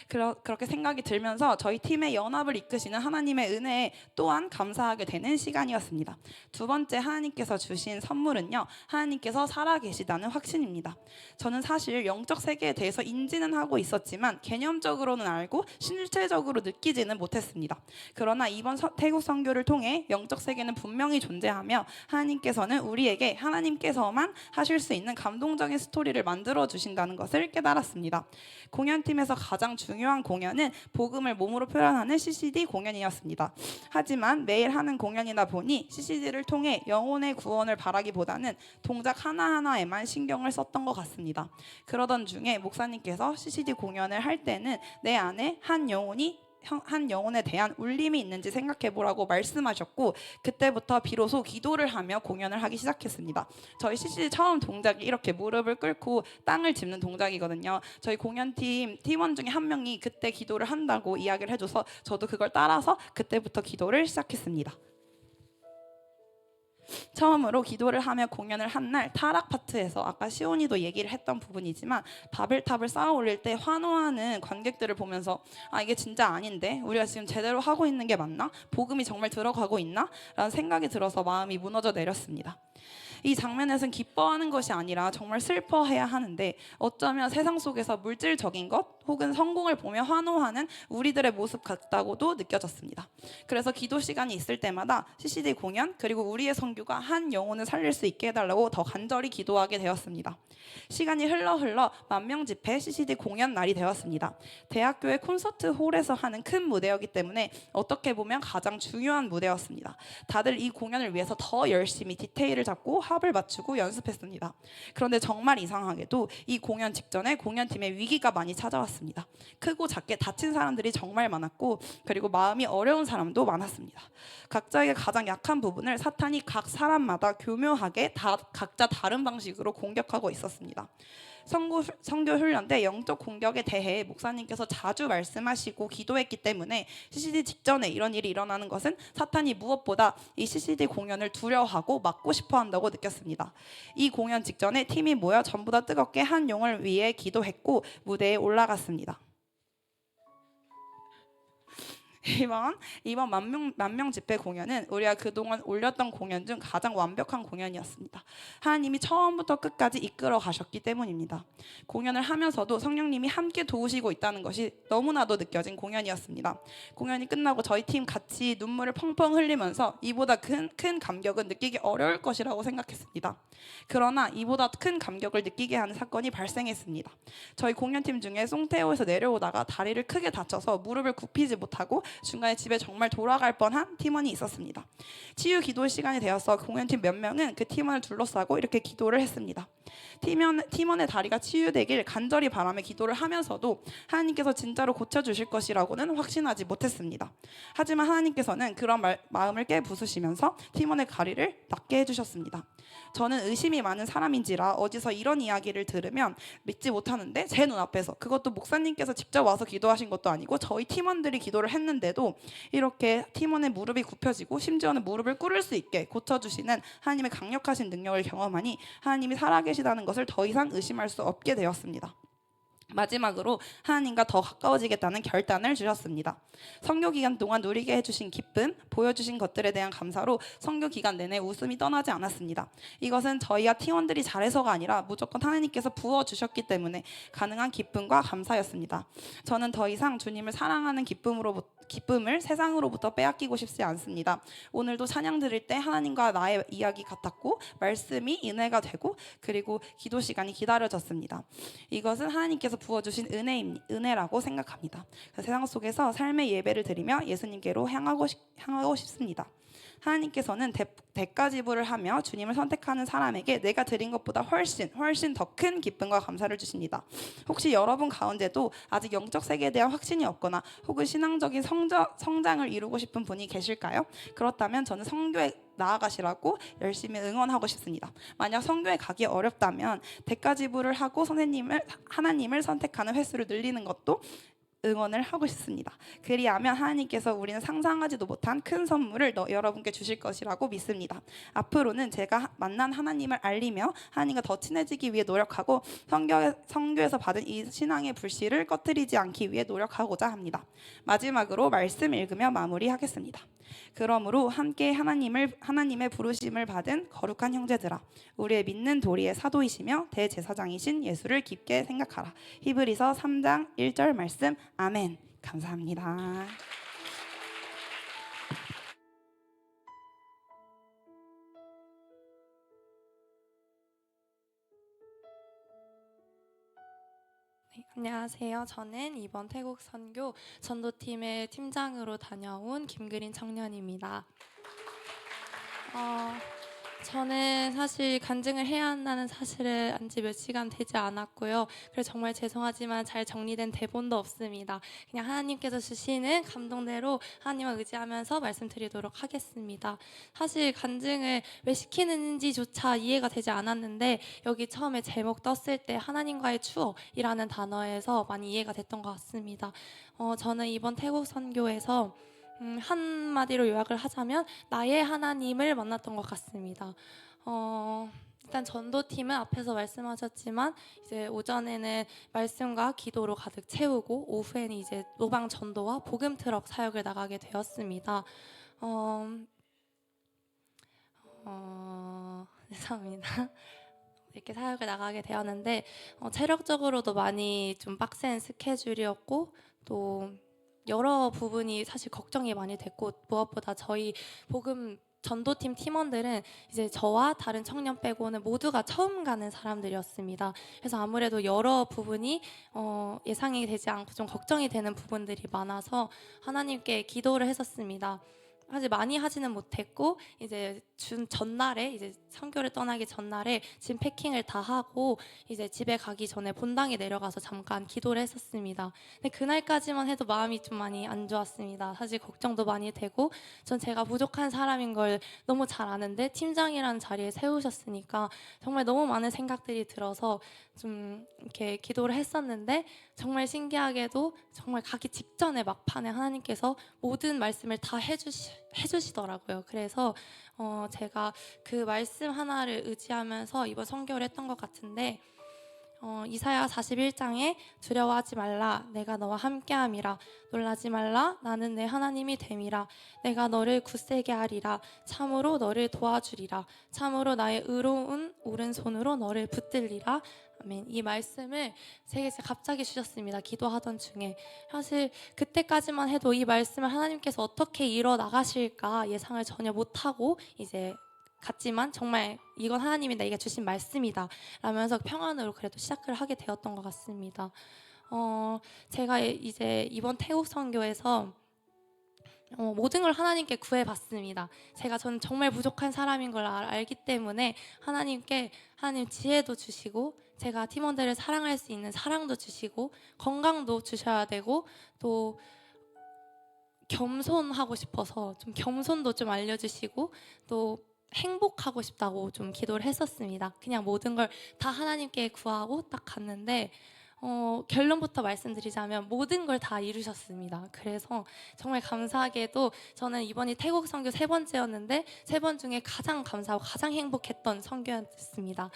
그렇게 생각이 들면서 저희 팀의 연합을 이끄시는 하나님의 은혜에 또한 감사하게 되는 시간이었습니다. 두 번째 하나님께서 주신 선물은요, 하나님께서 살아계시다는 확신입니다. 저는 사실 영적 세계에 대해서 인지는 하고 있었지만 개념적으로는 알고 실체적으로 느끼지는 못했습니다. 그러나 이번 태국 선교를 통해 영적 세계는 분명히 존재하며 하나님께서는 우리에게 하나님께서만 하실 수 있는 감동적인 스토리를 만들어 주신다는 것을 깨달았습니다. 공연팀에서 가장 중요한 공연은 복음을 몸으로 표현하는 CCD 공연이었습니다. 하지만 매일 하는 공연이다 보니 CCD를 통해 영혼의 구원을 바라기보다는 동작 하나하나에만 신경을 썼던 것 같습니다. 그러던 중에 목사님께서 CCD 공연을 할 때는 내 안에 한 영혼에 대한 울림이 있는지 생각해 보라고 말씀하셨고, 그때부터 비로소 기도를 하며 공연을 하기 시작했습니다. 저희 CCD 처음 동작이 이렇게 무릎을 꿇고 땅을 짚는 동작이거든요. 저희 공연팀 팀원 중에 한 명이 그때 기도를 한다고 이야기를 해줘서 저도 그걸 따라서 그때부터 기도를 시작했습니다. 처음으로 기도를 하며 공연을 한 날 타락 파트에서 아까 시온이도 얘기를 했던 부분이지만 바벨탑을 쌓아 올릴 때 환호하는 관객들을 보면서 이게 진짜 아닌데 우리가 지금 제대로 하고 있는 게 맞나? 복음이 정말 들어가고 있나? 라는 생각이 들어서 마음이 무너져 내렸습니다. 이 장면에서는 기뻐하는 것이 아니라 정말 슬퍼해야 하는데 어쩌면 세상 속에서 물질적인 것 혹은 성공을 보며 환호하는 우리들의 모습 같다고도 느껴졌습니다. 그래서 기도 시간이 있을 때마다 CCD 공연 그리고 우리의 선교가 한 영혼을 살릴 수 있게 해달라고 더 간절히 기도하게 되었습니다. 시간이 흘러 만명 집회 CCD 공연 날이 되었습니다. 대학교의 콘서트 홀에서 하는 큰 무대였기 때문에 어떻게 보면 가장 중요한 무대였습니다. 다들 이 공연을 위해서 더 열심히 디테일을 잡고 합을 맞추고 연습했습니다. 그런데 정말 이상하게도 이 공연 직전에 공연팀에 위기가 많이 찾아왔습니다. 크고 작게 다친 사람들이 정말 많았고, 그리고 마음이 어려운 사람도 많았습니다. 각자의 가장 약한 부분을 사탄이 각 사람마다 교묘하게 각자 다른 방식으로 공격하고 있었습니다. 선교 훈련 때 영적 공격에 대해 목사님께서 자주 말씀하시고 기도했기 때문에 CCD 직전에 이런 일이 일어나는 것은 사탄이 무엇보다 이 CCD 공연을 두려워하고 막고 싶어 한다고 느꼈습니다. 이 공연 직전에 팀이 모여 전부 다 뜨겁게 한 영혼을 위해 기도했고 무대에 올라갔습니다. 이번 만명 집회 공연은 우리가 그동안 올렸던 공연 중 가장 완벽한 공연이었습니다. 하나님이 처음부터 끝까지 이끌어 가셨기 때문입니다. 공연을 하면서도 성령님이 함께 도우시고 있다는 것이 너무나도 느껴진 공연이었습니다. 공연이 끝나고 저희 팀 같이 눈물을 펑펑 흘리면서 이보다 큰 감격은 느끼기 어려울 것이라고 생각했습니다. 그러나 이보다 큰 감격을 느끼게 하는 사건이 발생했습니다. 저희 공연팀 중에 송태호에서 내려오다가 다리를 크게 다쳐서 무릎을 굽히지 못하고 중간에 집에 정말 돌아갈 뻔한 팀원이 있었습니다. 치유 기도 시간이 되어서 공연팀 몇 명은 그 팀원을 둘러싸고 이렇게 기도를 했습니다. 팀원의 다리가 치유되길 간절히 바라며 기도를 하면서도 하나님께서 진짜로 고쳐주실 것이라고는 확신하지 못했습니다. 하지만 하나님께서는 그런 마음을 깨부수시면서 팀원의 다리를 낫게 해주셨습니다. 저는 의심이 많은 사람인지라 어디서 이런 이야기를 들으면 믿지 못하는데 제 눈앞에서, 그것도 목사님께서 직접 와서 기도하신 것도 아니고 저희 팀원들이 기도를 했는데도 이렇게 팀원의 무릎이 굽혀지고 심지어는 무릎을 꿇을 수 있게 고쳐주시는 하나님의 강력하신 능력을 경험하니 하나님이 살아계시다는 것을 더 이상 의심할 수 없게 되었습니다. 마지막으로 하나님과 더 가까워지겠다는 결단을 주셨습니다. 선교 기간 동안 누리게 해주신 기쁨, 보여주신 것들에 대한 감사로 선교 기간 내내 웃음이 떠나지 않았습니다. 이것은 저희와 팀원들이 잘해서가 아니라 무조건 하나님께서 부어주셨기 때문에 가능한 기쁨과 감사였습니다. 저는 더 이상 주님을 사랑하는 기쁨을 세상으로부터 빼앗기고 싶지 않습니다. 오늘도 찬양 드릴 때 하나님과 나의 이야기 같았고 말씀이 은혜가 되고 그리고 기도 시간이 기다려졌습니다. 이것은 하나님께서 부어주신 은혜라고 생각합니다. 세상 속에서 삶의 예배를 드리며 예수님께로 향하고 싶습니다. 하나님께서는 대가 지불을 하며 주님을 선택하는 사람에게 내가 드린 것보다 훨씬 더 큰 기쁨과 감사를 주십니다. 혹시 여러분 가운데도 아직 영적 세계에 대한 확신이 없거나 혹은 신앙적인 성장을 이루고 싶은 분이 계실까요? 그렇다면 저는 선교에 나아가시라고 열심히 응원하고 싶습니다. 만약 선교에 가기 어렵다면 대가 지불을 하고 하나님을 선택하는 횟수를 늘리는 것도 응원을 하고 싶습니다. 그리하면 하나님께서 우리는 상상하지도 못한 큰 선물을 여러분께 주실 것이라고 믿습니다. 앞으로는 제가 만난 하나님을 알리며 하나님과 더 친해지기 위해 노력하고 선교에서 받은 이 신앙의 불씨를 꺼뜨리지 않기 위해 노력하고자 합니다. 마지막으로 말씀 읽으며 마무리하겠습니다. 그러므로 함께 하나님의 부르심을 받은 거룩한 형제들아, 우리의 믿는 도리의 사도이시며 대제사장이신 예수를 깊게 생각하라. 히브리서 3장 1절 말씀. 아멘. 감사합니다. 네, 안녕하세요. 저는 이번 태국 선교 전도팀의 팀장으로 다녀온 김그린 청년입니다. 저는 사실 간증을 해야 한다는 사실을 안 지 몇 시간 되지 않았고요. 그래서 정말 죄송하지만 잘 정리된 대본도 없습니다. 그냥 하나님께서 주시는 감동대로 하나님을 의지하면서 말씀드리도록 하겠습니다. 사실 간증을 왜 시키는지조차 이해가 되지 않았는데 여기 처음에 제목 떴을 때 하나님과의 추억이라는 단어에서 많이 이해가 됐던 것 같습니다. 저는 이번 태국 선교에서 한마디로 요약을 하자면 나의 하나님을 만났던 것 같습니다. 일단 전도팀은 앞에서 말씀하셨지만 이제 오전에는 말씀과 기도로 가득 채우고 오후에는 이제 노방 전도와 복음 트럭 사역을 나가게 되었습니다. 죄송합니다. 이렇게 사역을 나가게 되었는데 체력적으로도 많이 좀 빡센 스케줄이었고 또 여러 부분이 사실 걱정이 많이 됐고 무엇보다 저희 복음 전도팀 팀원들은 이제 저와 다른 청년 빼고는 모두가 처음 가는 사람들이었습니다. 그래서 아무래도 여러 부분이 예상이 되지 않고 좀 걱정이 되는 부분들이 많아서 하나님께 기도를 했었습니다. 사실 많이 하지는 못했고 이제 전날에 이제 선교를 떠나기 전날에 짐 패킹을 다 하고 이제 집에 가기 전에 본당에 내려가서 잠깐 기도를 했었습니다. 근데 그날까지만 해도 마음이 좀 많이 안 좋았습니다. 사실 걱정도 많이 되고 전 제가 부족한 사람인 걸 너무 잘 아는데 팀장이라는 자리에 세우셨으니까 정말 너무 많은 생각들이 들어서 좀 이렇게 기도를 했었는데 정말 신기하게도 정말 가기 직전에 막판에 하나님께서 모든 말씀을 다 해주시더라고요. 그래서 제가 그 말씀 하나를 의지하면서 이번 선교를 했던 것 같은데 이사야 41장에 두려워하지 말라 내가 너와 함께함이라 놀라지 말라 나는 내 하나님이 됨이라 내가 너를 굳세게 하리라 참으로 너를 도와주리라 참으로 나의 의로운 오른손으로 너를 붙들리라. 아멘. 이 말씀을 제게 갑자기 주셨습니다. 기도하던 중에 사실 그때까지만 해도 이 말씀을 하나님께서 어떻게 이뤄 나가실까 예상을 전혀 못하고 이제 갔지만 정말 이건 하나님이 내게 주신 말씀이다 라면서 평안으로 그래도 시작을 하게 되었던 것 같습니다. 제가 이제 이번 태국 선교에서 모든 걸 하나님께 구해봤습니다. 저는 정말 부족한 사람인 걸 알기 때문에 하나님 지혜도 주시고 제가 팀원들을 사랑할 수 있는 사랑도 주시고 건강도 주셔야 되고 또 겸손하고 싶어서 좀 겸손도 좀 알려주시고 또 행복하고 싶다고 좀 기도를 했었습니다. 그냥 모든 걸 다 하나님께 구하고 딱 갔는데 결론부터 말씀드리자면 모든 걸 다 이루셨습니다. 그래서 정말 감사하게도 저는 이번이 태국 선교 3번째였는데 3번 중에 가장 감사하고 가장 행복했던 선교였습니다.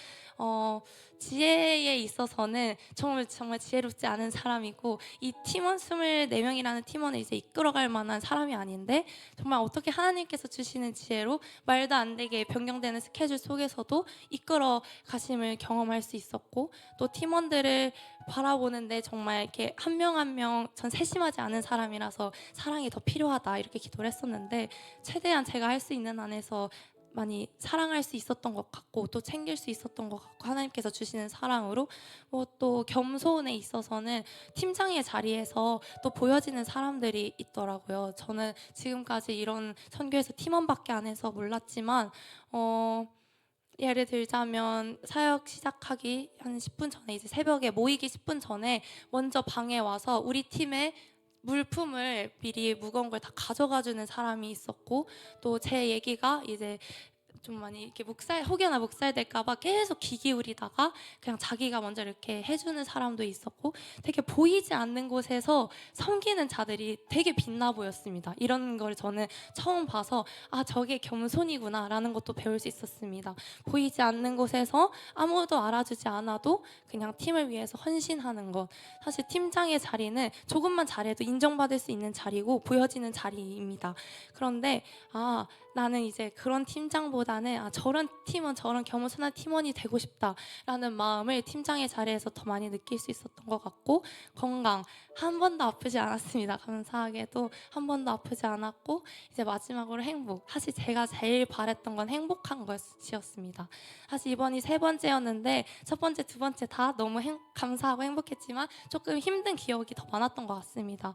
지혜에 있어서는 정말 지혜롭지 않은 사람이고 이 팀원 24명이라는 팀원을 이제 이끌어갈 만한 사람이 아닌데 정말 어떻게 하나님께서 주시는 지혜로 말도 안 되게 변경되는 스케줄 속에서도 이끌어 가심을 경험할 수 있었고 또 팀원들을 바라보는데 정말 이렇게 한 명 한 명 전 세심하지 않은 사람이라서 사랑이 더 필요하다 이렇게 기도를 했었는데 최대한 제가 할 수 있는 안에서 많이 사랑할 수 있었던 것 같고 또 챙길 수 있었던 것 같고 하나님께서 주시는 사랑으로 또 겸손에 있어서는 팀장의 자리에서 또 보여지는 사람들이 있더라고요. 저는 지금까지 이런 선교에서 팀원밖에 안 해서 몰랐지만 예를 들자면 사역 시작하기 한 10분 전에 이제 새벽에 모이기 10분 전에 먼저 방에 와서 우리 팀의 물품을 미리 무거운 걸 다 가져가 주는 사람이 있었고 또 제 얘기가 이제 좀 많이 이렇게 혹여나 묵살될까봐 계속 귀 기울이다가 그냥 자기가 먼저 이렇게 해주는 사람도 있었고 되게 보이지 않는 곳에서 섬기는 자들이 되게 빛나 보였습니다. 이런 걸 저는 처음 봐서 저게 겸손이구나 라는 것도 배울 수 있었습니다. 보이지 않는 곳에서 아무도 알아주지 않아도 그냥 팀을 위해서 헌신하는 것. 사실 팀장의 자리는 조금만 잘해도 인정받을 수 있는 자리고 보여지는 자리입니다. 그런데 나는 이제 그런 팀장보다는 저런 팀원 저런 겸손한 팀원이 되고 싶다라는 마음을 팀장의 자리에서 더 많이 느낄 수 있었던 것 같고 건강 한 번도 아프지 않았습니다. 감사하게도 한 번도 아프지 않았고 이제 마지막으로 행복 사실 제가 제일 바랬던 건 행복한 것이었습니다. 사실 이번이 3번째였는데 첫 번째 두 번째 다 너무 감사하고 행복했지만 조금 힘든 기억이 더 많았던 것 같습니다.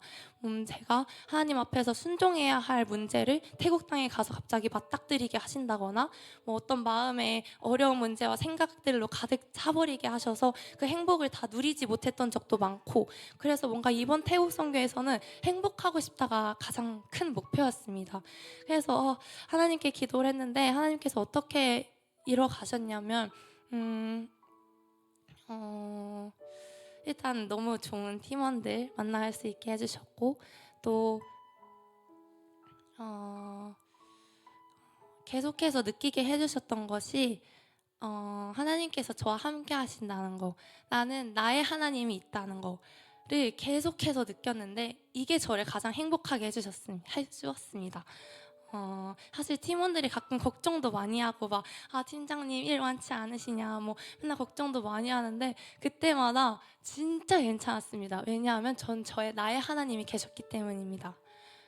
제가 하나님 앞에서 순종해야 할 문제를 태국 땅에 가서 갑자기 맞닥뜨리게 하신다거나 어떤 마음의 어려운 문제와 생각들로 가득 차버리게 하셔서 그 행복을 다 누리지 못했던 적도 많고 그래서 뭔가 이번 태국 선교에서는 행복하고 싶다가 가장 큰 목표였습니다. 그래서 하나님께 기도를 했는데 하나님께서 어떻게 이뤄 가셨냐면 일단 너무 좋은 팀원들 만날 수 있게 해주셨고 또 계속해서 느끼게 해주셨던 것이 하나님께서 저와 함께 하신다는 거 나는 나의 하나님이 있다는 거를 계속해서 느꼈는데 이게 저를 가장 행복하게 해주었습니다. 사실 팀원들이 가끔 걱정도 많이 하고 팀장님 일 많지 않으시냐 맨날 걱정도 많이 하는데 그때마다 진짜 괜찮았습니다. 왜냐하면 전 나의 하나님이 계셨기 때문입니다.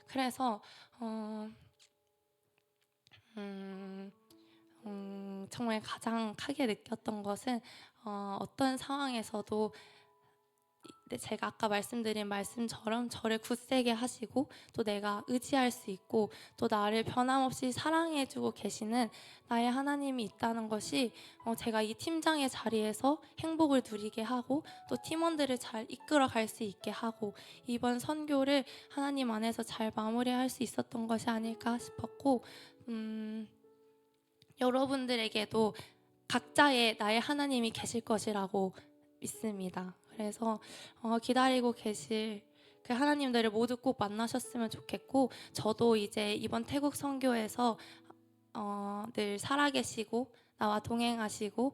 그래서 정말 가장 크게 느꼈던 것은 어떤 상황에서도 제가 아까 말씀드린 말씀처럼 저를 굳세게 하시고 또 내가 의지할 수 있고 또 나를 변함없이 사랑해주고 계시는 나의 하나님이 있다는 것이 제가 이 팀장의 자리에서 행복을 누리게 하고 또 팀원들을 잘 이끌어 갈 수 있게 하고 이번 선교를 하나님 안에서 잘 마무리할 수 있었던 것이 아닐까 싶었고 여러분들에게도 각자의 나의 하나님이 계실 것이라고 믿습니다. 그래서 기다리고 계실 그 하나님들을 모두 꼭 만나셨으면 좋겠고 저도 이제 이번 태국 선교에서 늘 살아계시고 나와 동행하시고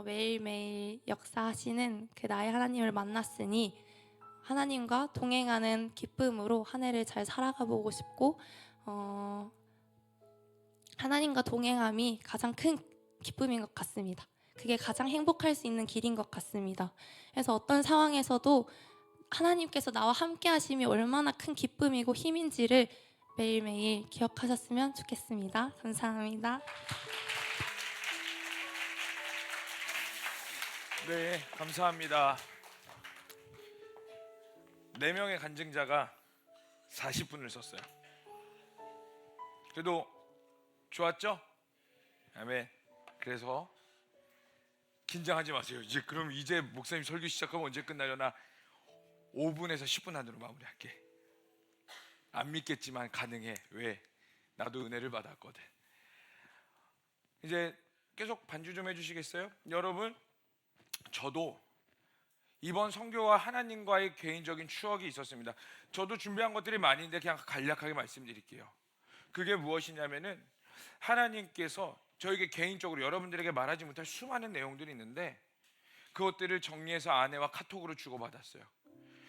매일매일 역사하시는 그 나의 하나님을 만났으니 하나님과 동행하는 기쁨으로 한 해를 잘 살아가 보고 싶고 하나님과 동행함이 가장 큰 기쁨인 것 같습니다. 그게 가장 행복할 수 있는 길인 것 같습니다. 그래서 어떤 상황에서도 하나님께서 나와 함께 하심이 얼마나 큰 기쁨이고 힘인지를 매일매일 기억하셨으면 좋겠습니다. 감사합니다. 네, 감사합니다. 4명의 간증자가 40분을 썼어요. 그래도 좋았죠? 아멘. 그래서 긴장하지 마세요. 그럼 이제 목사님 설교 시작하면 언제 끝나려나? 5분에서 10분 안으로 마무리할게. 안 믿겠지만 가능해. 왜? 나도 은혜를 받았거든. 이제 계속 반주 좀 해주시겠어요? 여러분, 저도 이번 선교와 하나님과의 개인적인 추억이 있었습니다. 저도 준비한 것들이 많이 있는데 그냥 간략하게 말씀드릴게요. 그게 무엇이냐면은 하나님께서 저에게 개인적으로 여러분들에게 말하지 못할 수많은 내용들이 있는데 그것들을 정리해서 아내와 카톡으로 주고받았어요.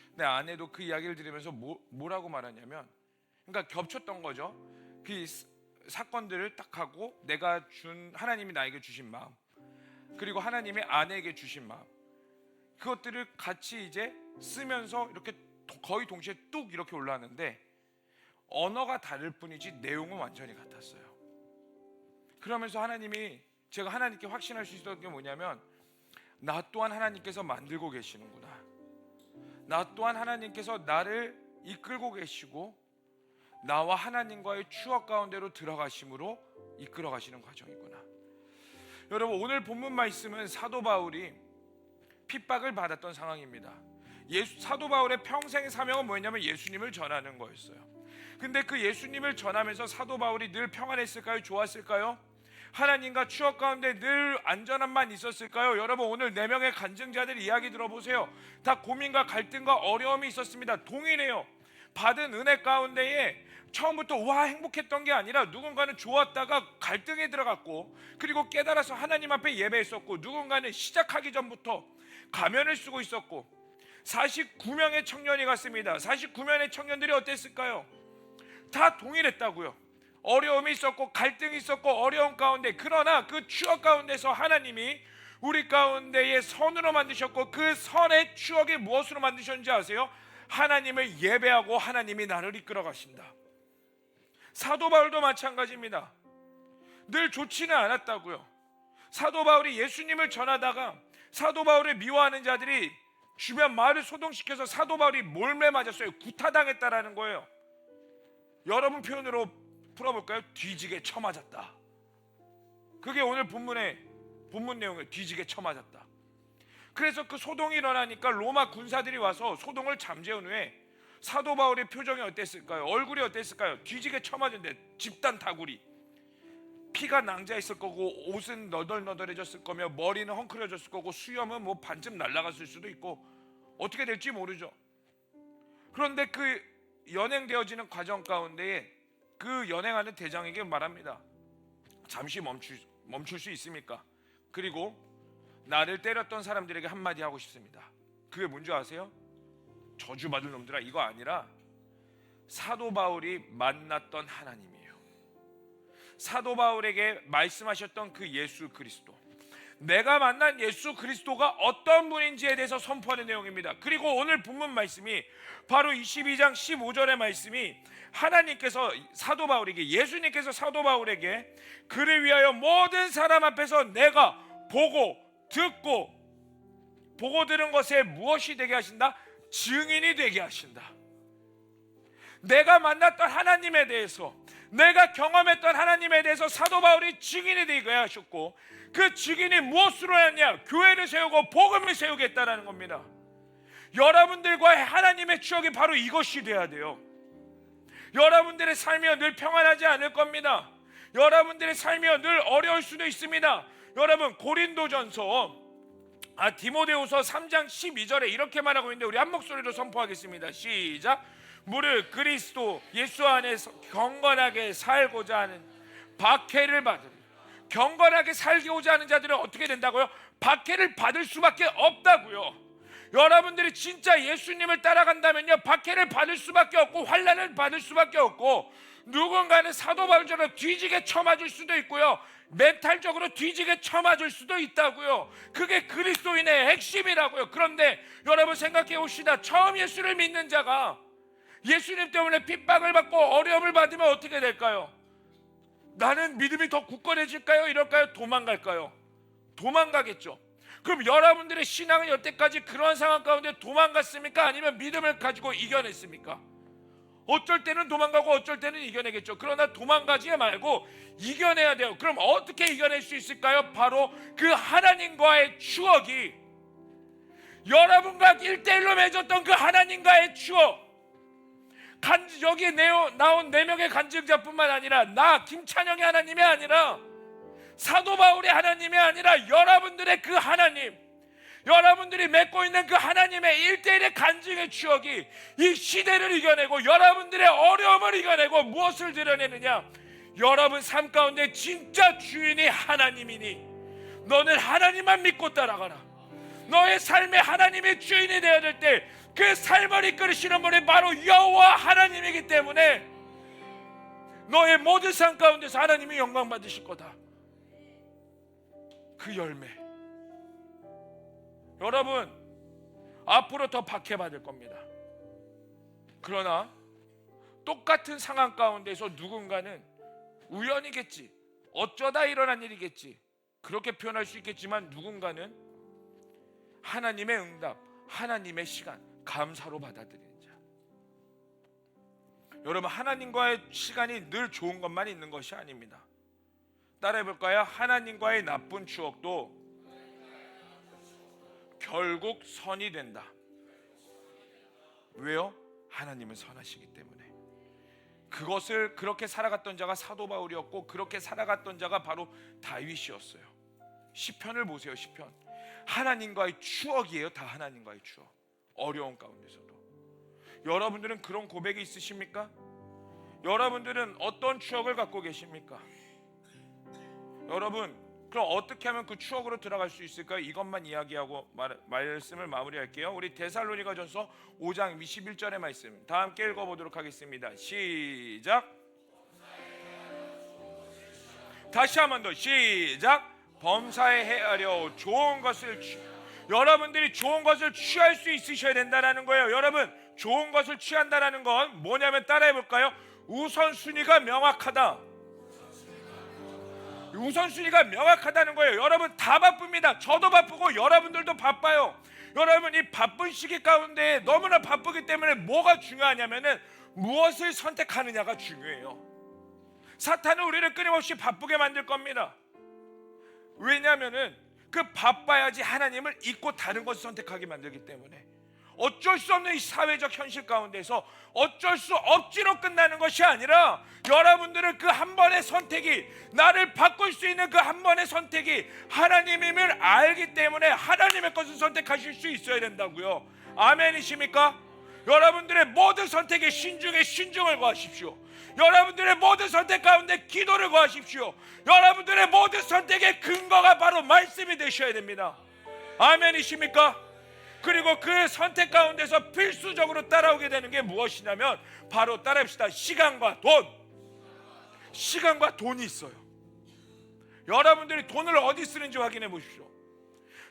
근데 아내도 그 이야기를 들으면서 뭐라고 말하냐면, 그러니까 겹쳤던 거죠. 그 사건들을 딱 하고 내가 준, 하나님이 나에게 주신 마음, 그리고 하나님이 아내에게 주신 마음, 그것들을 같이 이제 쓰면서 이렇게 거의 동시에 뚝 이렇게 올라왔는데 언어가 다를 뿐이지 내용은 완전히 같았어요. 그러면서 하나님이, 제가 하나님께 확신할 수 있었던 게 뭐냐면, 나 또한 하나님께서 만들고 계시는구나. 나 또한 하나님께서 나를 이끌고 계시고 나와 하나님과의 추억 가운데로 들어가심으로 이끌어 가시는 과정이구나. 여러분, 오늘 본문 말씀은 사도 바울이 핍박을 받았던 상황입니다. 사도 바울의 평생의 사명은 뭐였냐면 예수님을 전하는 거였어요. 근데 그 예수님을 전하면서 사도 바울이 늘 평안했을까요? 좋았을까요? 하나님과 추억 가운데 늘 안전함만 있었을까요? 여러분, 오늘 4명의 간증자들 이야기 들어보세요. 다 고민과 갈등과 어려움이 있었습니다. 동일해요. 받은 은혜 가운데에 처음부터 와 행복했던 게 아니라 누군가는 좋았다가 갈등에 들어갔고, 그리고 깨달아서 하나님 앞에 예배했었고, 누군가는 시작하기 전부터 가면을 쓰고 있었고, 49명의 청년이 갔습니다. 49명의 청년들이 어땠을까요? 다 동일했다고요. 어려움이 있었고 갈등이 있었고 어려움 가운데, 그러나 그 추억 가운데서 하나님이 우리 가운데에 선으로 만드셨고, 그 선의 추억이 무엇으로 만드셨는지 아세요? 하나님을 예배하고 하나님이 나를 이끌어 가신다. 사도 바울도 마찬가지입니다. 늘 좋지는 않았다고요. 사도 바울이 예수님을 전하다가 사도 바울을 미워하는 자들이 주변 마을을 소동시켜서 사도 바울이 몰매 맞았어요. 구타당했다라는 거예요. 여러분 표현으로 풀어볼까요? 뒤지게 쳐맞았다. 그게 오늘 본문 내용이에요. 뒤지게 쳐맞았다. 그래서 그 소동이 일어나니까 로마 군사들이 와서 소동을 잠재운 후에 사도 바울의 표정이 어땠을까요? 얼굴이 어땠을까요? 뒤지게 쳐맞은데 집단 다구리, 피가 낭자했을 거고, 옷은 너덜너덜해졌을 거며, 머리는 헝클어졌을 거고, 수염은 뭐 반쯤 날아갔을 수도 있고, 어떻게 될지 모르죠. 그런데 그 연행되어지는 과정 가운데에 그 연행하는 대장에게 말합니다. 잠시 멈출 수 있습니까? 그리고 나를 때렸던 사람들에게 한마디 하고 싶습니다. 그게 뭔지 아세요? 저주받을 놈들아, 이거 아니라 사도 바울이 만났던 하나님이에요. 사도 바울에게 말씀하셨던 그 예수 그리스도, 내가 만난 예수 그리스도가 어떤 분인지에 대해서 선포하는 내용입니다. 그리고 오늘 본문 말씀이 바로 22장 15절의 말씀이 하나님께서 사도 바울에게, 예수님께서 사도 바울에게 그를 위하여 모든 사람 앞에서 내가 보고 들은 것에 무엇이 되게 하신다? 증인이 되게 하신다. 내가 만났던 하나님에 대해서, 내가 경험했던 하나님에 대해서 사도 바울이 증인이 되게 하셨고, 그 증인이 무엇으로 했냐? 교회를 세우고 복음을 세우겠다라는 겁니다. 여러분들과의 하나님의 추억이 바로 이것이 돼야 돼요. 여러분들의 삶이 늘 평안하지 않을 겁니다. 여러분들의 삶이 늘 어려울 수도 있습니다. 여러분, 고린도전서 디모데후서 3장 12절에 이렇게 말하고 있는데 우리 한 목소리로 선포하겠습니다. 시작. 무릇 그리스도 예수 안에서 경건하게 살고자 하는 박해를 받으리. 경건하게 살고자 하는 자들은 어떻게 된다고요? 박해를 받을 수밖에 없다고요. 여러분들이 진짜 예수님을 따라간다면요, 박해를 받을 수밖에 없고 환난을 받을 수밖에 없고, 누군가는 사도 바울처럼 뒤지게 쳐맞을 수도 있고요, 멘탈적으로 뒤지게 쳐맞을 수도 있다고요. 그게 그리스도인의 핵심이라고요. 그런데 여러분 생각해 봅시다. 처음 예수를 믿는 자가 예수님 때문에 핍박을 받고 어려움을 받으면 어떻게 될까요? 나는 믿음이 더 굳건해질까요? 이럴까요? 도망갈까요? 도망가겠죠. 그럼 여러분들의 신앙은 여태까지 그런 상황 가운데 도망갔습니까? 아니면 믿음을 가지고 이겨냈습니까? 어쩔 때는 도망가고 어쩔 때는 이겨내겠죠. 그러나 도망가지 말고 이겨내야 돼요. 그럼 어떻게 이겨낼 수 있을까요? 바로 그 하나님과의 추억이, 여러분과 1대1로 맺었던 그 하나님과의 추억, 여기 나온 4명의 간증자뿐만 아니라 나 김찬영의 하나님이 아니라 사도 바울의 하나님이 아니라 여러분들의 그 하나님, 여러분들이 맺고 있는 그 하나님의 1대1의 간증의 추억이 이 시대를 이겨내고 여러분들의 어려움을 이겨내고 무엇을 드러내느냐? 여러분 삶 가운데 진짜 주인이 하나님이니 너는 하나님만 믿고 따라가라. 너의 삶에 하나님의 주인이 되어야 될 때 그 삶을 이끌으시는 분이 바로 여호와 하나님이기 때문에 너의 모든 삶 가운데서 하나님이 영광 받으실 거다. 그 열매, 여러분 앞으로 더 박해받을 겁니다. 그러나 똑같은 상황 가운데서 누군가는 우연이겠지, 어쩌다 일어난 일이겠지, 그렇게 표현할 수 있겠지만 누군가는 하나님의 응답, 하나님의 시간, 감사로 받아들이는 자. 여러분 하나님과의 시간이 늘 좋은 것만 있는 것이 아닙니다. 따라해볼까요? 하나님과의 나쁜 추억도 결국 선이 된다. 왜요? 하나님은 선하시기 때문에. 그것을 그렇게 살아갔던 자가 사도 바울이었고 그렇게 살아갔던 자가 바로 다윗이었어요. 시편을 보세요. 시편 하나님과의 추억이에요. 다 하나님과의 추억. 어려운 가운데서도. 여러분들은 그런 고백이 있으십니까? 여러분들은 어떤 추억을 갖고 계십니까? 여러분 그럼 어떻게 하면 그 추억으로 들어갈 수 있을까요? 이것만 이야기하고 말씀을 마무리할게요. 우리 데살로니가전서 5장 21절의 말씀 다 함께 읽어보도록 하겠습니다. 시작. 다시 한 번 더 시작. 범사에 헤아려 좋은 것을 여러분들이 좋은 것을 취할 수 있으셔야 된다는 거예요. 여러분 좋은 것을 취한다는 건 뭐냐면 따라해볼까요? 우선순위가 명확하다. 우선순위가 명확하다는 거예요. 여러분 다 바쁩니다. 저도 바쁘고 여러분들도 바빠요. 여러분 이 바쁜 시기 가운데 너무나 바쁘기 때문에 뭐가 중요하냐면은 무엇을 선택하느냐가 중요해요. 사탄은 우리를 끊임없이 바쁘게 만들 겁니다. 왜냐하면은 그 바빠야지 하나님을 잊고 다른 것을 선택하게 만들기 때문에 어쩔 수 없는 이 사회적 현실 가운데서 어쩔 수 없지로 끝나는 것이 아니라 여러분들은 그 한 번의 선택이 나를 바꿀 수 있는 그 한 번의 선택이 하나님임을 알기 때문에 하나님의 것을 선택하실 수 있어야 된다고요. 아멘이십니까? 여러분들의 모든 선택에 신중에 신중을 구하십시오. 여러분들의 모든 선택 가운데 기도를 구하십시오. 여러분들의 모든 선택의 근거가 바로 말씀이 되셔야 됩니다. 아멘이십니까? 그리고 그 선택 가운데서 필수적으로 따라오게 되는 게 무엇이냐면 바로 따라합시다. 시간과 돈. 시간과 돈이 있어요. 여러분들이 돈을 어디 쓰는지 확인해 보십시오.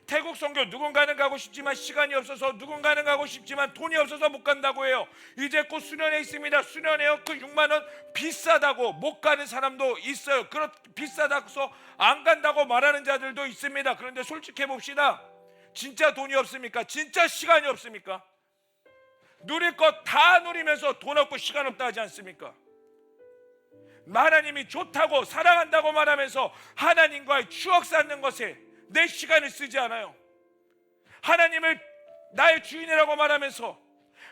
태국 선교 누군가는 가고 싶지만 시간이 없어서, 누군가는 가고 싶지만 돈이 없어서 못 간다고 해요. 이제 곧 수련회 있습니다. 수련회요. 그 6만 원 비싸다고 못 가는 사람도 있어요. 비싸다고 안 간다고 말하는 자들도 있습니다. 그런데 솔직해 봅시다. 진짜 돈이 없습니까? 진짜 시간이 없습니까? 누릴 것 다 누리면서 돈 없고 시간 없다 하지 않습니까? 하나님이 좋다고 사랑한다고 말하면서 하나님과의 추억 쌓는 것에 내 시간을 쓰지 않아요. 하나님을 나의 주인이라고 말하면서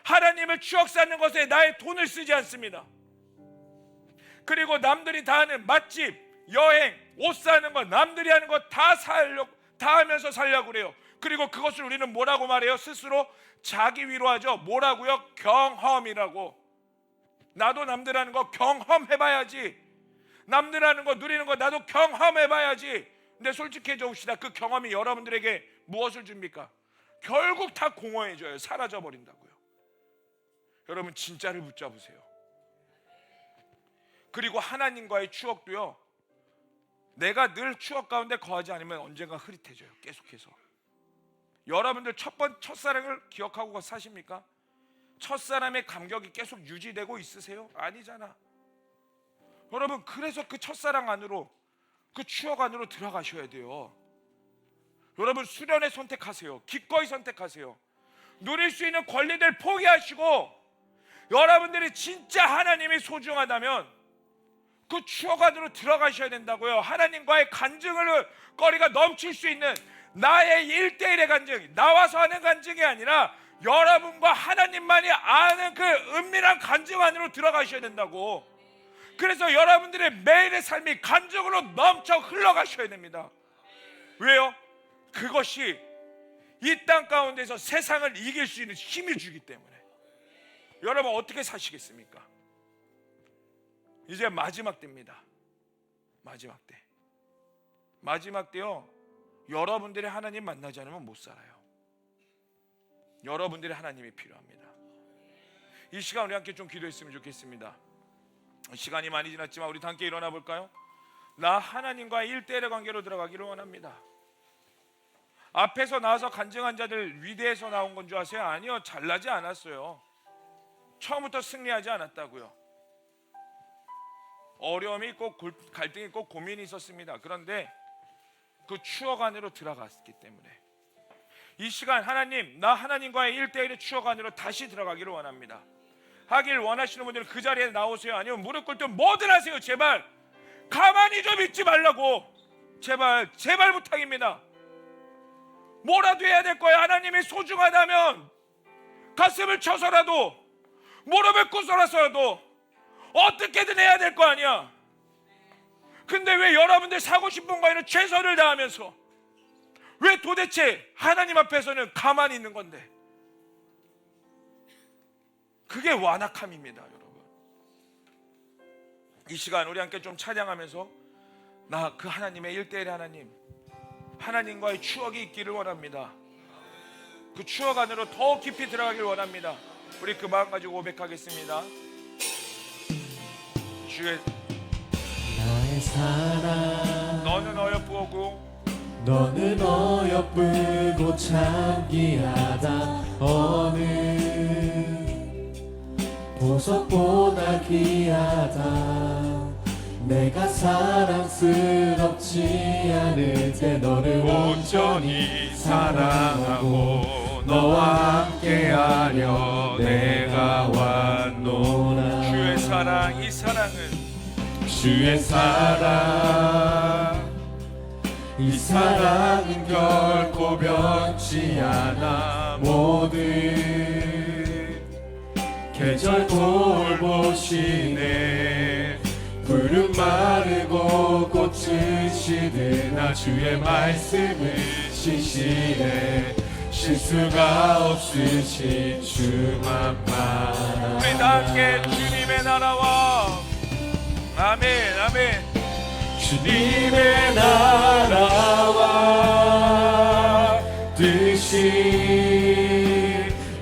하나님을 추억 쌓는 것에 나의 돈을 쓰지 않습니다. 그리고 남들이 다 하는 맛집, 여행, 옷 사는 거, 남들이 하는 거 다 하면서 살려고 그래요. 그리고 그것을 우리는 뭐라고 말해요? 스스로 자기 위로하죠. 뭐라고요? 경험이라고. 나도 남들 하는 거 경험해봐야지. 남들 하는 거 누리는 거 나도 경험해봐야지. 근데 솔직해져 봅시다. 그 경험이 여러분들에게 무엇을 줍니까? 결국 다 공허해져요. 사라져 버린다고요. 여러분 진짜를 붙잡으세요. 그리고 하나님과의 추억도요, 내가 늘 추억 가운데 거하지 않으면 언젠가 흐릿해져요. 계속해서. 여러분들 첫사랑을 기억하고 사십니까? 첫사람의 감격이 계속 유지되고 있으세요? 아니잖아. 여러분 그래서 그 첫사랑 안으로, 그 추억 안으로 들어가셔야 돼요. 여러분 수련회 선택하세요. 기꺼이 선택하세요. 누릴 수 있는 권리들 포기하시고 여러분들이 진짜 하나님이 소중하다면 그 추억 안으로 들어가셔야 된다고요. 하나님과의 간증을 거리가 넘칠 수 있는 나의 1대1의 간증, 나와서 하는 간증이 아니라 여러분과 하나님만이 아는 그 은밀한 간증 안으로 들어가셔야 된다고. 그래서 여러분들의 매일의 삶이 간증으로 넘쳐 흘러가셔야 됩니다. 왜요? 그것이 이 땅 가운데서 세상을 이길 수 있는 힘을 주기 때문에. 여러분 어떻게 사시겠습니까? 이제 마지막 때입니다. 마지막 때. 마지막 때요, 여러분들이 하나님 만나지 않으면 못 살아요. 여러분들의 하나님이 필요합니다. 이 시간 우리 함께 좀 기도했으면 좋겠습니다. 시간이 많이 지났지만 우리 함께 일어나 볼까요? 나 하나님과의 1대1의 관계로 들어가기를 원합니다. 앞에서 나와서 간증한 자들 위대해서 나온 건 줄 아세요? 아니요, 잘나지 않았어요. 처음부터 승리하지 않았다고요. 어려움이 있고 갈등이 있고 고민이 있었습니다. 그런데 그 추억 안으로 들어갔기 때문에 이 시간 하나님, 나 하나님과의 1대1의 추억 안으로 다시 들어가기를 원합니다. 하길 원하시는 분들은 그 자리에 나오세요. 아니면 무릎 꿇든 뭐든 하세요. 제발 가만히 좀 있지 말라고. 제발 부탁입니다. 뭐라도 해야 될 거예요. 하나님이 소중하다면 가슴을 쳐서라도 무릎을 꿇어서라도 어떻게든 해야 될 거 아니야. 근데 왜 여러분들 사고 싶은 거에는 최선을 다하면서 왜 도대체 하나님 앞에서는 가만히 있는 건데? 그게 완악함입니다, 여러분. 이 시간 우리 함께 좀 찬양하면서 나 그 하나님의 1대1의 하나님, 하나님과의 추억이 있기를 원합니다. 그 추억 안으로 더 깊이 들어가길 원합니다. 우리 그 마음 가지고 고백하겠습니다. 주의 나의 사랑 너는 어여쁘고 너는 어여쁘고 참 귀하다. 어느 보석보다 귀하다. 내가 사랑스럽지 않을 때 너를 온전히 사랑하고 너와 함께하려 내가 왔노라. 주의 사랑, 이 사랑은 주의 사랑 이 사랑은 결코 변치 않아. 모든 계절 돌보시네. 푸른 마르고 꽃은 시드나 주의 말씀을 시시해. 실수가 없으신 주만 바라. 우리 다 함께 주님의 나라와 아멘 아멘. 주님의 나라와 뜻이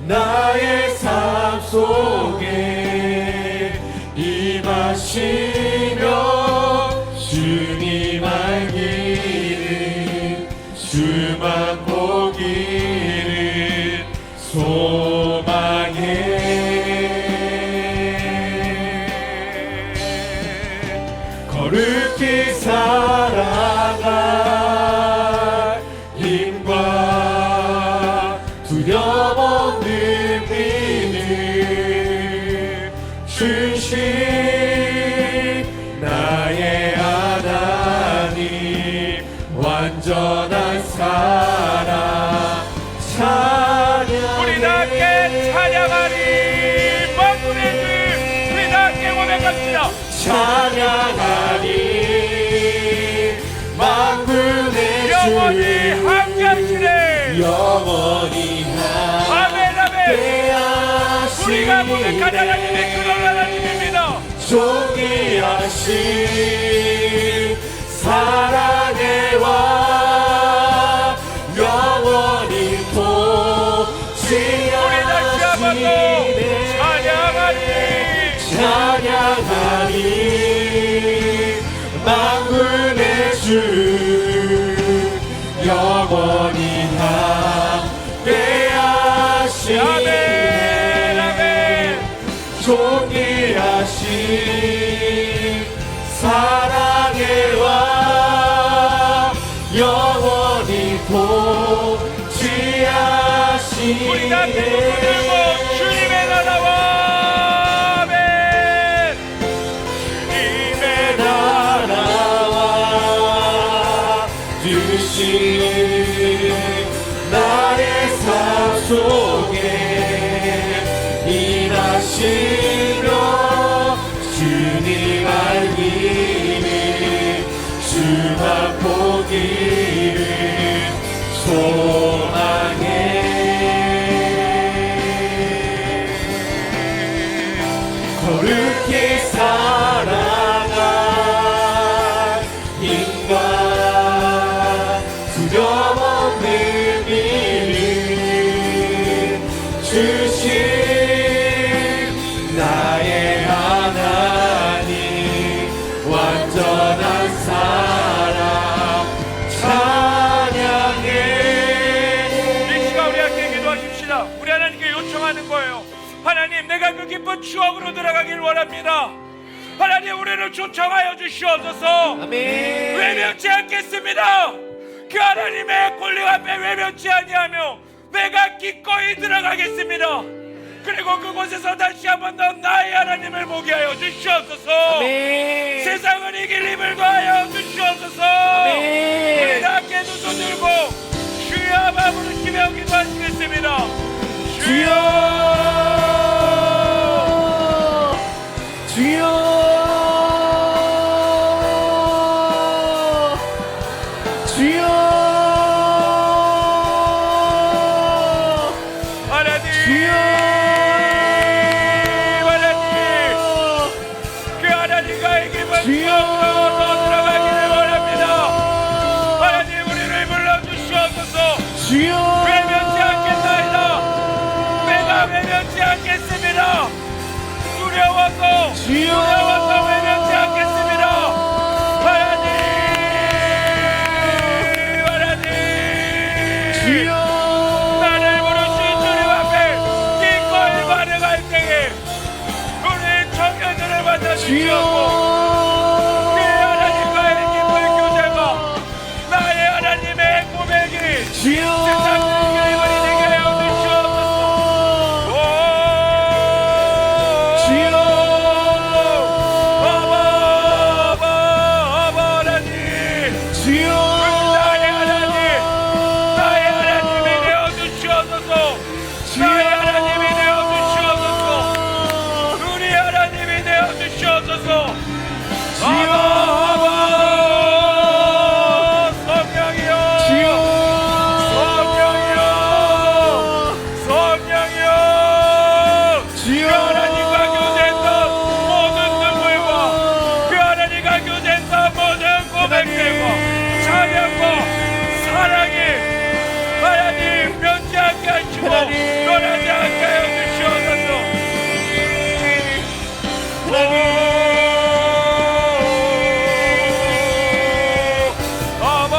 나의 삶 속에 임하시며 주님 알기를 주만 보기를 소망해. 거룩히 살아갈 힘과 두려움 없는 믿음 주신 나의 하나님 완전한 사랑 찬양해. 우리 다 함께 찬양하리. 만군의 주 우리 다 함께 고백합시다. 찬양하리 만군의 영원히 주 함께하시네. 영원히 아멘 아멘. 함께하시네. 우리가 고백한 하나님의 그런 하나님입니다. 존귀하신 사랑의 왕 영원히 우리 다시 한번 더 찬양하리. 찬양하리 만군의 주 영원히 함께하시네. 아멘 아멘. 존귀하신 사랑의 왕 영원히 통치하시네. 우리 다 함께 손을 들고 주님의 나라와 나의 삶 속에 일하시며 주님 알기를 주만 보기를 소망해 거룩히 살아갈 인간 두려움 없는 일을 주신 나의 하나님 완전한 사랑 찬양해 이 시간 우리 함께 기도하십시다. 우리 하나님께 요청하는 거예요. 하나님, 내가 그 깊은 추억으로 들어가길 원합니다. 하나님, 우리를 초청하여 주시옵소서. 아멘. 외면치 않겠습니다. 그 하나님의 권리 앞에 외면치 아니하며 내가 기꺼이 들어가겠습니다. 그리고 그곳에서 다시 한 번 더 나의 하나님을 보게 하여 주시옵소서. 아멘. 세상을 이길 힘을 더하여 주시옵소서. 아멘. 우리 다 함께 두 손 들고 주여 마음으로 기며 기도하시겠습니다. 주여 주여 주여 하나님, 주여 하나님, 그 하나님과의 깊은 주여 추억으로 들어가기를 원합니다. 하나님, 우리를 불러주시옵소서. 주여 외면치 않겠나이다. 내가 외면치 않겠습니다. 두려워서 외면치 않겠습니다. 하나님, 하나님, 주여 나를 부르신 주님 앞에 기꺼이 반응할 때에 우리 청년들을 만나주시옵고 그 하나님과의 깊은 교제가 나의 하나님의 고백이 주여 세상의 힘을 되게 하여 주시옵소서. 주여 아바 하나님, 주여 나의 하나님이 되어 주시옵소서. 나의 하나님이 되어 주시옵소서. 우리 하나님이 되어 주시옵소서. 아바 성령이여, 성령이여, 그 하나님과 교제했던 모든 눈물과 그 하나님과 교제했던 모든 고백들과 찬양과 사랑이 하나님 변치 않게 하시고 변하지 않게 하여 주시옵소서. 아바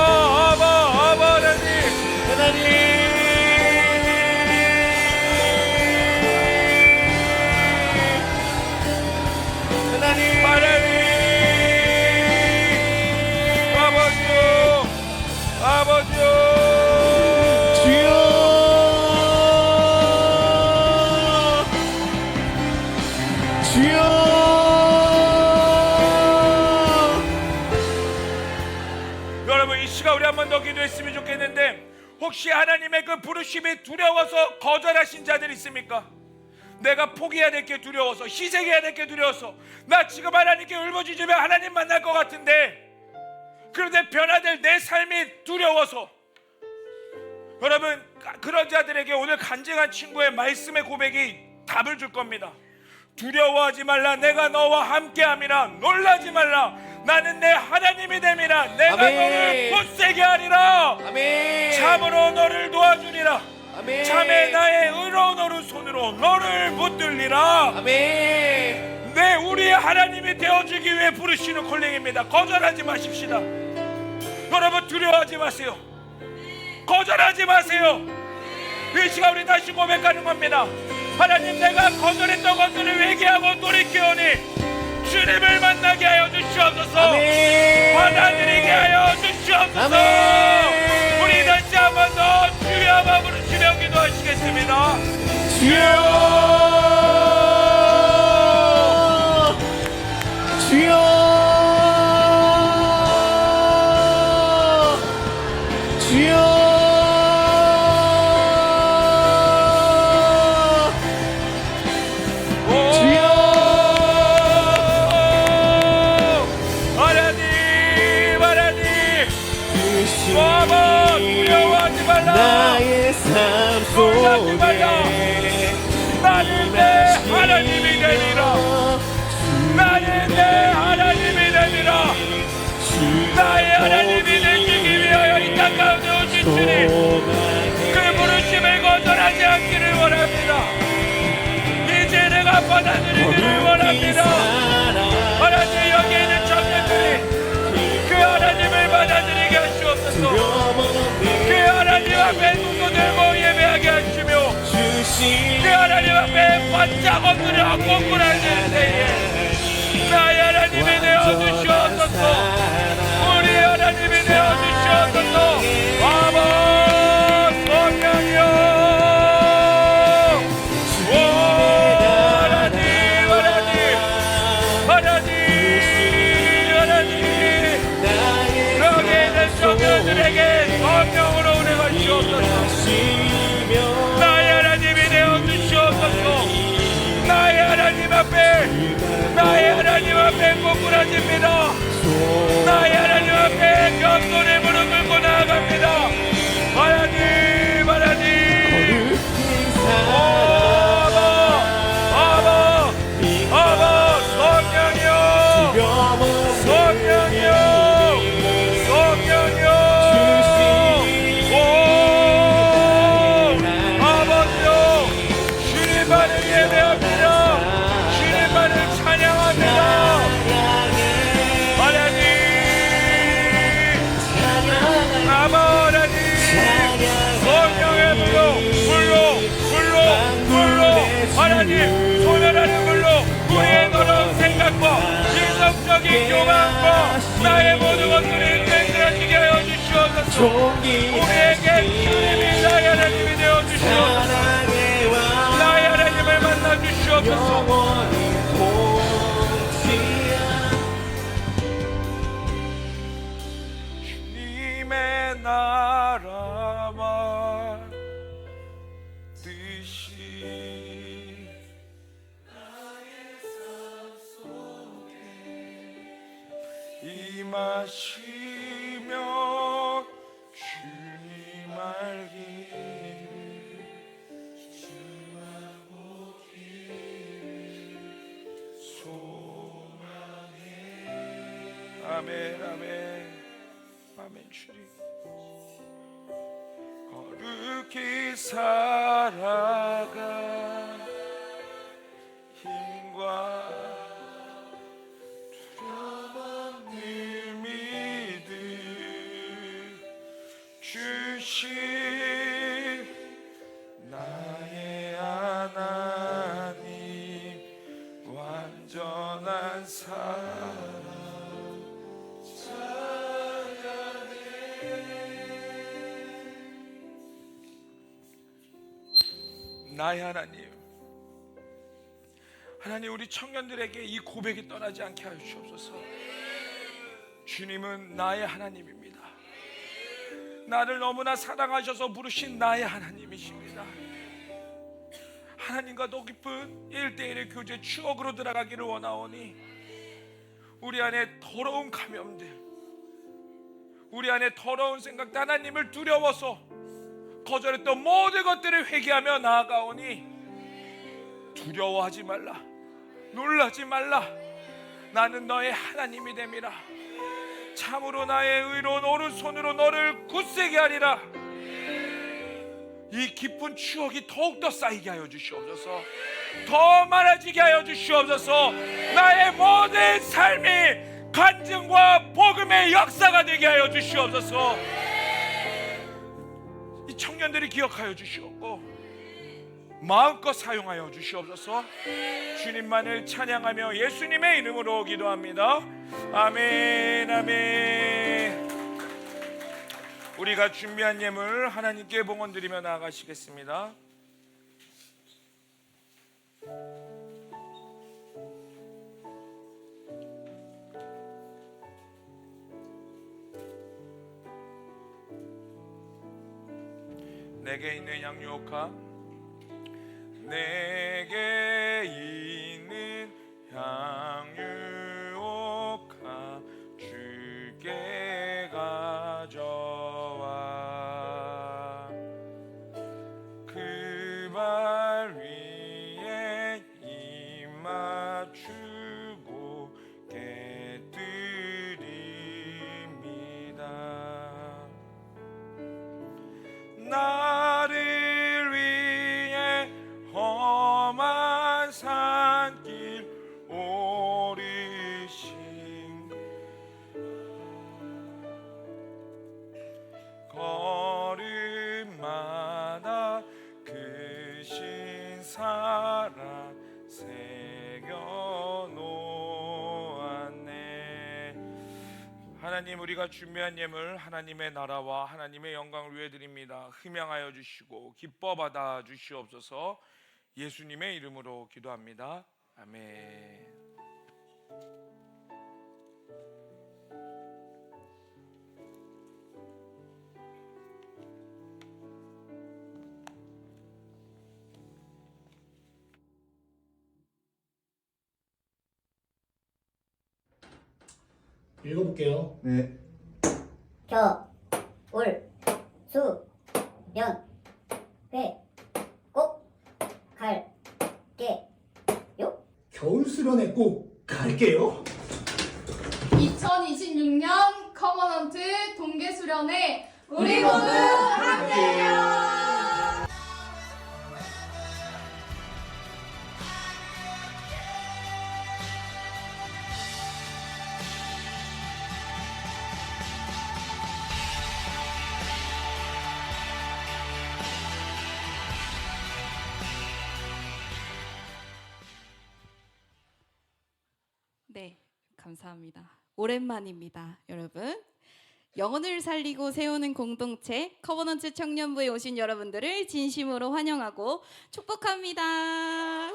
아버지요, 여러분, 이 시간 우리 한 번 더 기도했으면 좋겠는데, 혹시 하나님의 그 부르심이 두려워서 거절하신 자들 있습니까? 내가 포기해야 될 게 두려워서, 희생해야 될 게 두려워서, 나 지금 하나님께 울부짖으면 하나님 만날 것 같은데, 그런데 변화될 내 삶이 두려워서, 여러분, 그런 자들에게 오늘 간증한 친구의 말씀의 고백이 답을 줄 겁니다. 두려워하지 말라, 내가 너와 함께함이라. 놀라지 말라, 나는 내 하나님이 됨이라. 내가 아멘. 너를 굳세게 하리라. 아멘. 참으로 너를 도와주리라. 아멘. 참에 나의 의로운 오른손으로 너를 붙들리라. 아멘. 네, 우리의 하나님이 되어주기 위해 부르시는 콜링입니다. 거절하지 마십시다. 여러분, 두려워하지 마세요. 거절하지 마세요. 이 시간 우리 다시 고백하는 겁니다. 하나님, 내가 거절했던 것들을 회개하고 돌이키오니 주님을 만나게 하여 주시옵소서. 아멘. 받아들이게 하여 주시옵소서. 아멘. 우리 다시 한 번 더 주여 마음으로 주며 기도하시겠습니다. 주여 하나님 하나님 아버 두려워하지 말라 나의 삶 놀라지 말라 속에 나는 내 하나님이 되리라 나는 내 하나님이 되리라 나의 하나님이 되기 위하여 이 땅 가운데 오신 주님 그 부르심을 거절하지 않기를 원합니다. 이제 내가 받아들이기를 원합니다. 하나님 여기 있는 청년들이 그 하나님을 받아들이게 하시옵소서. 그 하나님 앞에 눈도 들고 예배하게 하시며 그 하나님 앞에 바짝 엎드려 공굴하실 때에 나의 하나님이 되어주시옵소서. 우리 하나님이 되어주시옵소서. 아버 성령이여 오 하나님 하나님 하나님 하나님 여기 있는 청년들에게 성령으로 운행하시옵소서. 나의 하나님이 되어주시옵소서. 나의 하나님 앞에 공굴하십니다. 나의 하나님 앞에 겸손의 무릎 꿇고 나아갑니다. 하나님 하나님 아버 성령이여 성령이여 성령이여 오 아버지여 주님만을 예배합니다. 주님만을 찬양합니다. 하나님 하나님 성령의 물로 하나님 소멸하는 물로 우리의 더러운 생각과 이성적인 교만과 나의 모든 것들을 깨끗해지게 하여 주시옵소서. 우리에게 주님이 나의 하나님이 되어 주시옵소서. 나의 하나님을 만나 주시옵소서. 주님의 나라와 뜻이 나의 삶 속에 임하시며 주님 알기를 주하고 길 소망해. 아멘 아멘 아멘. 주님 거룩히 살아가 힘과 두려움 늘 믿음 주신 나의 하나님 완전한 사랑 나의 하나님 우리 청년들에게 이 고백이 떠나지 않게 하여 주옵소서. 주님은 나의 하나님입니다. 나를 너무나 사랑하셔서 부르신 나의 하나님이십니다. 하나님과 더 깊은 1대1의 교제 추억으로 들어가기를 원하오니 우리 안에 더러운 감염들, 우리 안에 더러운 생각, 하나님을 두려워서 거절했던 모든 것들을 회개하며 나아가오니 두려워하지 말라, 놀라지 말라. 나는 너의 하나님이 됨이라. 참으로 나의 의로운 오른손으로 너를 굳세게 하리라. 이 깊은 추억이 더욱더 쌓이게 하여 주시옵소서. 더 많아지게 하여 주시옵소서. 나의 모든 삶이 간증과 복음의 역사가 되게 하여 주시옵소서. 이 청년들이 기억하여 주시옵고 마음껏 사용하여 주시옵소서. 주님만을 찬양하며 예수님의 이름으로 기도합니다. 아멘 아멘. 우리가 준비한 예물 하나님께 봉헌드리며 나아가시겠습니다. 내게 있는 양육하 내게 있는 양육하 주께 가져와 그 발 위에 입 맞추고 깨뜨립니다. 나를 위해 험한 산길 오르신 걸음마다 그 신사랑 새겨놓았네. 하나님, 우리가 준비한 예물 하나님의 나라와 하나님의 영광을 위해 드립니다. 흠양하여 주시고 기뻐 받아 주시옵소서. 예수님의 이름으로 기도합니다. 아멘. 읽어볼게요. 네. 겨, 울, 수, 연, 회, 꼭, 갈, 게, 요. 겨울 수련회 꼭 갈게요. 2026년 커먼헌트 동계수련회 우리 모두 함께해요. 네, 감사합니다. 오랜만입니다, 여러분. 영혼을 살리고 세우는 공동체 커버넌트 청년부에 오신 여러분들을 진심으로 환영하고 축복합니다. 우!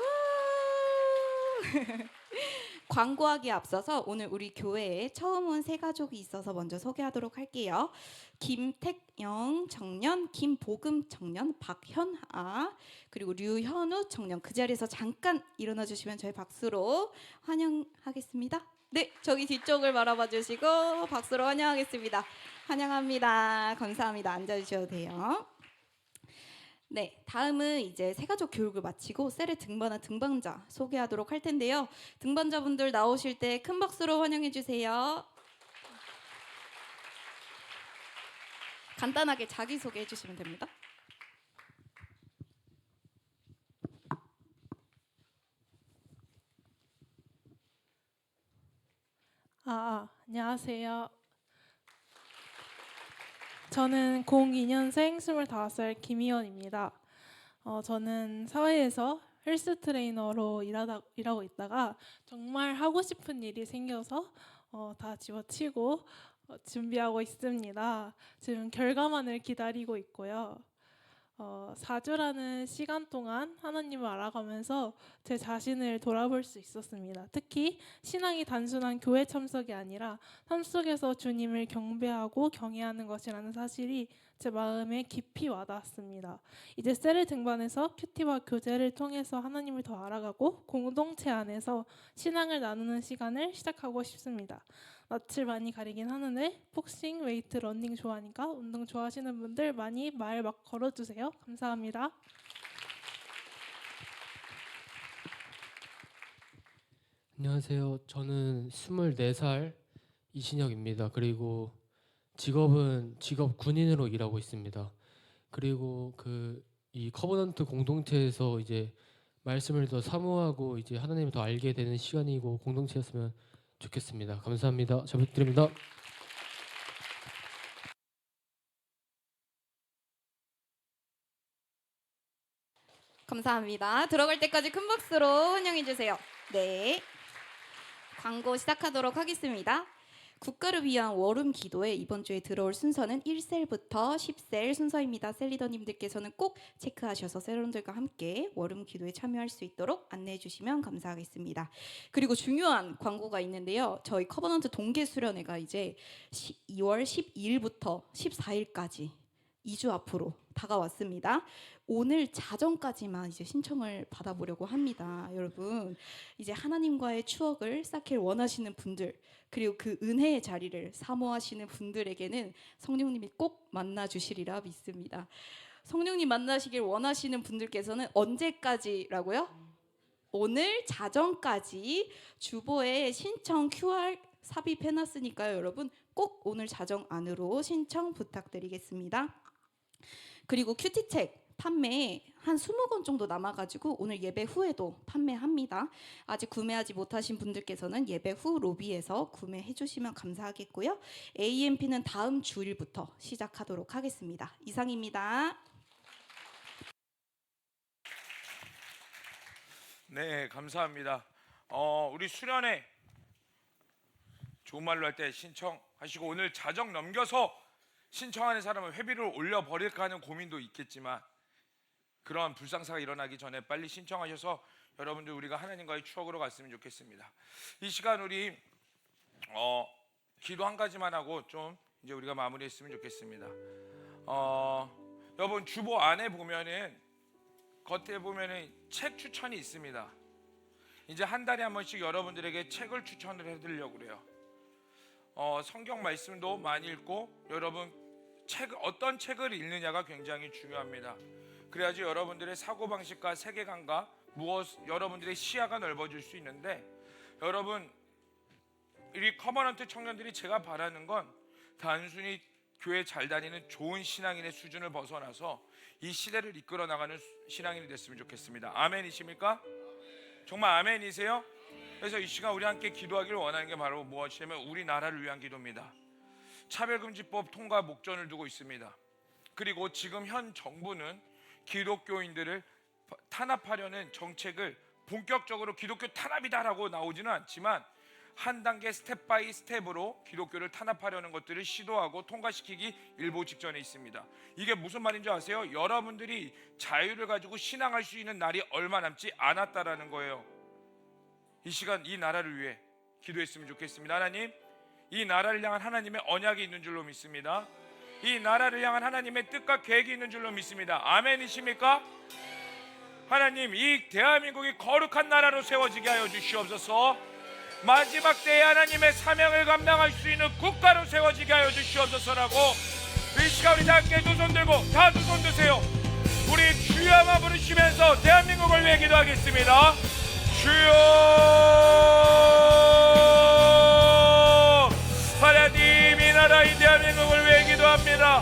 광고하기에 앞서서 오늘 우리 교회에 처음 온 새 가족이 있어서 먼저 소개하도록 할게요. 김택영 청년, 김보금 청년, 박현아, 그리고 류현우 청년. 그 자리에서 잠깐 일어나 주시면 저희 박수로 환영하겠습니다. 네, 저기 뒤쪽을 바라봐 주시고 박수로 환영하겠습니다. 환영합니다. 감사합니다. 앉아 주셔도 돼요. 네, 다음은 이제 새가족 교육을 마치고 셀의 등반한 등반자 소개하도록 할 텐데요. 등반자분들 나오실 때 큰 박수로 환영해 주세요. 간단하게 자기소개 해주시면 됩니다. 안녕하세요. 저는 02년생 25살 김희원입니다. 저는 사회에서 헬스 트레이너로 일하고 있다가 정말 하고 싶은 일이 생겨서 다 집어치고 준비하고 있습니다. 지금 결과만을 기다리고 있고요. 4주라는 시간 동안 하나님을 알아가면서 제 자신을 돌아볼 수 있었습니다. 특히 신앙이 단순한 교회 참석이 아니라 삶 속에서 주님을 경배하고 경외하는 것이라는 사실이 제 마음에 깊이 와닿았습니다. 이제 셀을 등반해서 큐티와 교제를 통해서 하나님을 더 알아가고 공동체 안에서 신앙을 나누는 시간을 시작하고 싶습니다. 낯을 많이 가리긴 하는데 복싱, 웨이트, 러닝 좋아하니까 운동 좋아하시는 분들 많이 말 막 걸어주세요. 감사합니다. 안녕하세요. 저는 24살 이신혁입니다. 그리고 직업은 직업 군인으로 일하고 있습니다. 그리고 이 커버넌트 공동체에서 이제 말씀을 더 사모하고 이제 하나님을 더 알게 되는 시간이고 공동체였으면 좋겠습니다. 감사합니다. 잘 부탁드립니다. 감사합니다. 들어갈 때까지 큰 박수로 환영해 주세요. 네, 광고 시작하도록 하겠습니다. 국가를 위한 월음 기도에 이번 주에 들어올 순서는 1셀부터 10셀 순서입니다. 셀리더님들께서는 꼭 체크하셔서 셀원들과 함께 월음 기도에 참여할 수 있도록 안내해 주시면 감사하겠습니다. 그리고 중요한 광고가 있는데요. 저희 커버넌트 동계 수련회가 이제 2월 12일부터 14일까지 2주 앞으로 다가왔습니다. 오늘 자정까지만 이제 신청을 받아보려고 합니다. 여러분, 이제 하나님과의 추억을 쌓길 원하시는 분들, 그리고 그 은혜의 자리를 사모하시는 분들에게는 성령님이 꼭 만나 주시리라 믿습니다. 성령님 만나시길 원하시는 분들께서는 언제까지라고요? 오늘 자정까지 주보에 신청 QR 삽입해놨으니까요. 여러분 꼭 오늘 자정 안으로 신청 부탁드리겠습니다. 그리고 큐티책 판매 한 20권 정도 남아가지고 오늘 예배 후에도 판매합니다. 아직 구매하지 못하신 분들께서는 예배 후 로비에서 구매해 주시면 감사하겠고요. AMP는 다음 주일부터 시작하도록 하겠습니다. 이상입니다. 네, 감사합니다. 우리 수련회 좋은 말로 할 때 신청하시고 오늘 자정 넘겨서 신청하는 사람은 회비를 올려버릴까 하는 고민도 있겠지만 그런 불상사가 일어나기 전에 빨리 신청하셔서 여러분들 우리가 하나님과의 추억으로 갔으면 좋겠습니다. 이 시간 우리 기도 한 가지만 하고 좀 이제 우리가 마무리했으면 좋겠습니다. 여러분 주보 안에 보면은 겉에 보면은 책 추천이 있습니다. 이제 한 달에 한 번씩 여러분들에게 책을 추천을 해드리려고 그래요. 성경 말씀도 많이 읽고 여러분 어떤 책을 읽느냐가 굉장히 중요합니다. 그래야지 여러분들의 사고방식과 세계관과 여러분들의 시야가 넓어질 수 있는데 여러분 우리 커버넌트 청년들이 제가 바라는 건 단순히 교회 잘 다니는 좋은 신앙인의 수준을 벗어나서 이 시대를 이끌어 나가는 신앙인이 됐으면 좋겠습니다. 아멘이십니까? 정말 아멘이세요? 그래서 이 시간 우리 함께 기도하기를 원하는 게 바로 무엇이냐면 우리나라를 위한 기도입니다. 차별금지법 통과 목전을 두고 있습니다. 그리고 지금 현 정부는 기독교인들을 탄압하려는 정책을 본격적으로 기독교 탄압이다라고 나오지는 않지만 한 단계 스텝 바이 스텝으로 기독교를 탄압하려는 것들을 시도하고 통과시키기 일보 직전에 있습니다. 이게 무슨 말인지 아세요? 여러분들이 자유를 가지고 신앙할 수 있는 날이 얼마 남지 않았다라는 거예요. 이 시간 이 나라를 위해 기도했으면 좋겠습니다. 하나님, 이 나라를 향한 하나님의 언약이 있는 줄로 믿습니다. 이 나라를 향한 하나님의 뜻과 계획이 있는 줄로 믿습니다. 아멘이십니까? 하나님, 이 대한민국이 거룩한 나라로 세워지게 하여 주시옵소서. 마지막 때에 하나님의 사명을 감당할 수 있는 국가로 세워지게 하여 주시옵소서라고 이 시간 우리 다 함께 두 손 들고 다 두 손 드세요. 우리 주여만 부르시면서 대한민국을 위해 기도하겠습니다. 주여, 하나님 이 나라 이 대한민국을 위해 기도합니다.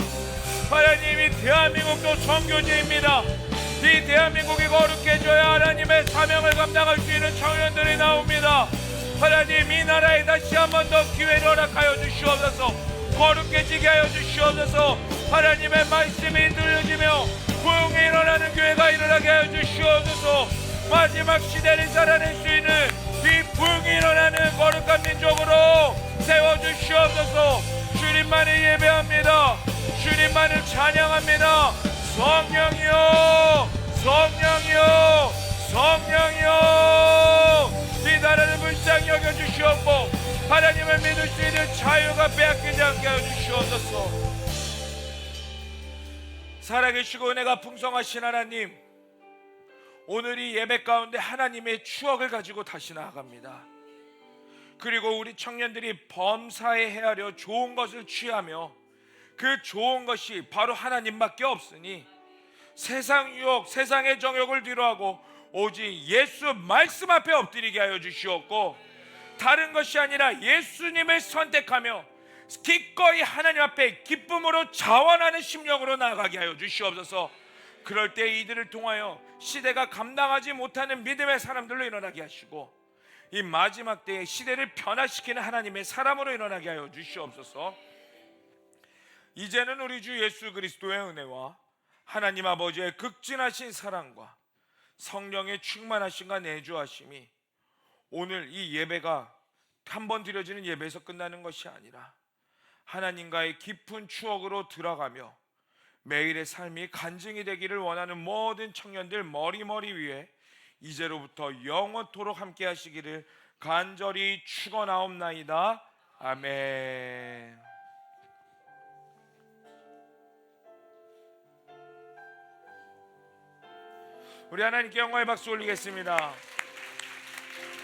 하나님 이 대한민국도 선교지입니다. 이 대한민국이 거룩해져야 하나님의 사명을 감당할 수 있는 청년들이 나옵니다. 하나님 이 나라에 다시 한 번 더 기회를 허락하여 주시옵소서. 거룩해지게 하여 주시옵소서. 하나님의 말씀이 들려지며 부흥이 일어나는 교회가 일어나게 하여 주시옵소서. 마지막 시대를 살아낼 수 있는 이 부흥이 일어나는 거룩한 민족으로 세워주시옵소서. 주님만을 예배합니다. 주님만을 찬양합니다. 성령이여, 성령이여, 성령이여, 이 나라를 불쌍히 여겨주시옵고 하나님을 믿을 수 있는 자유가 빼앗기지 않게 하여 주시옵소서. 살아계시고 은혜가 풍성하신 하나님, 오늘 이 예배 가운데 하나님의 추억을 가지고 다시 나아갑니다. 그리고 우리 청년들이 범사에 헤아려 좋은 것을 취하며 그 좋은 것이 바로 하나님밖에 없으니 세상 유혹, 세상의 정욕을 뒤로하고 오직 예수 말씀 앞에 엎드리게 하여 주시옵고 다른 것이 아니라 예수님을 선택하며 기꺼이 하나님 앞에 기쁨으로 자원하는 심령으로 나아가게 하여 주시옵소서. 그럴 때 이들을 통하여 시대가 감당하지 못하는 믿음의 사람들로 일어나게 하시고 이 마지막 때에 시대를 변화시키는 하나님의 사람으로 일어나게 하여 주시옵소서. 이제는 우리 주 예수 그리스도의 은혜와 하나님 아버지의 극진하신 사랑과 성령의 충만하심과 내주하심이 오늘 이 예배가 한 번 드려지는 예배에서 끝나는 것이 아니라 하나님과의 깊은 추억으로 들어가며 매일의 삶이 간증이 되기를 원하는 모든 청년들 머리 위에 이제로부터 영원토록 함께 하시기를 간절히 축원하옵나이다. 아멘. 우리 하나님께 영광의 박수 올리겠습니다.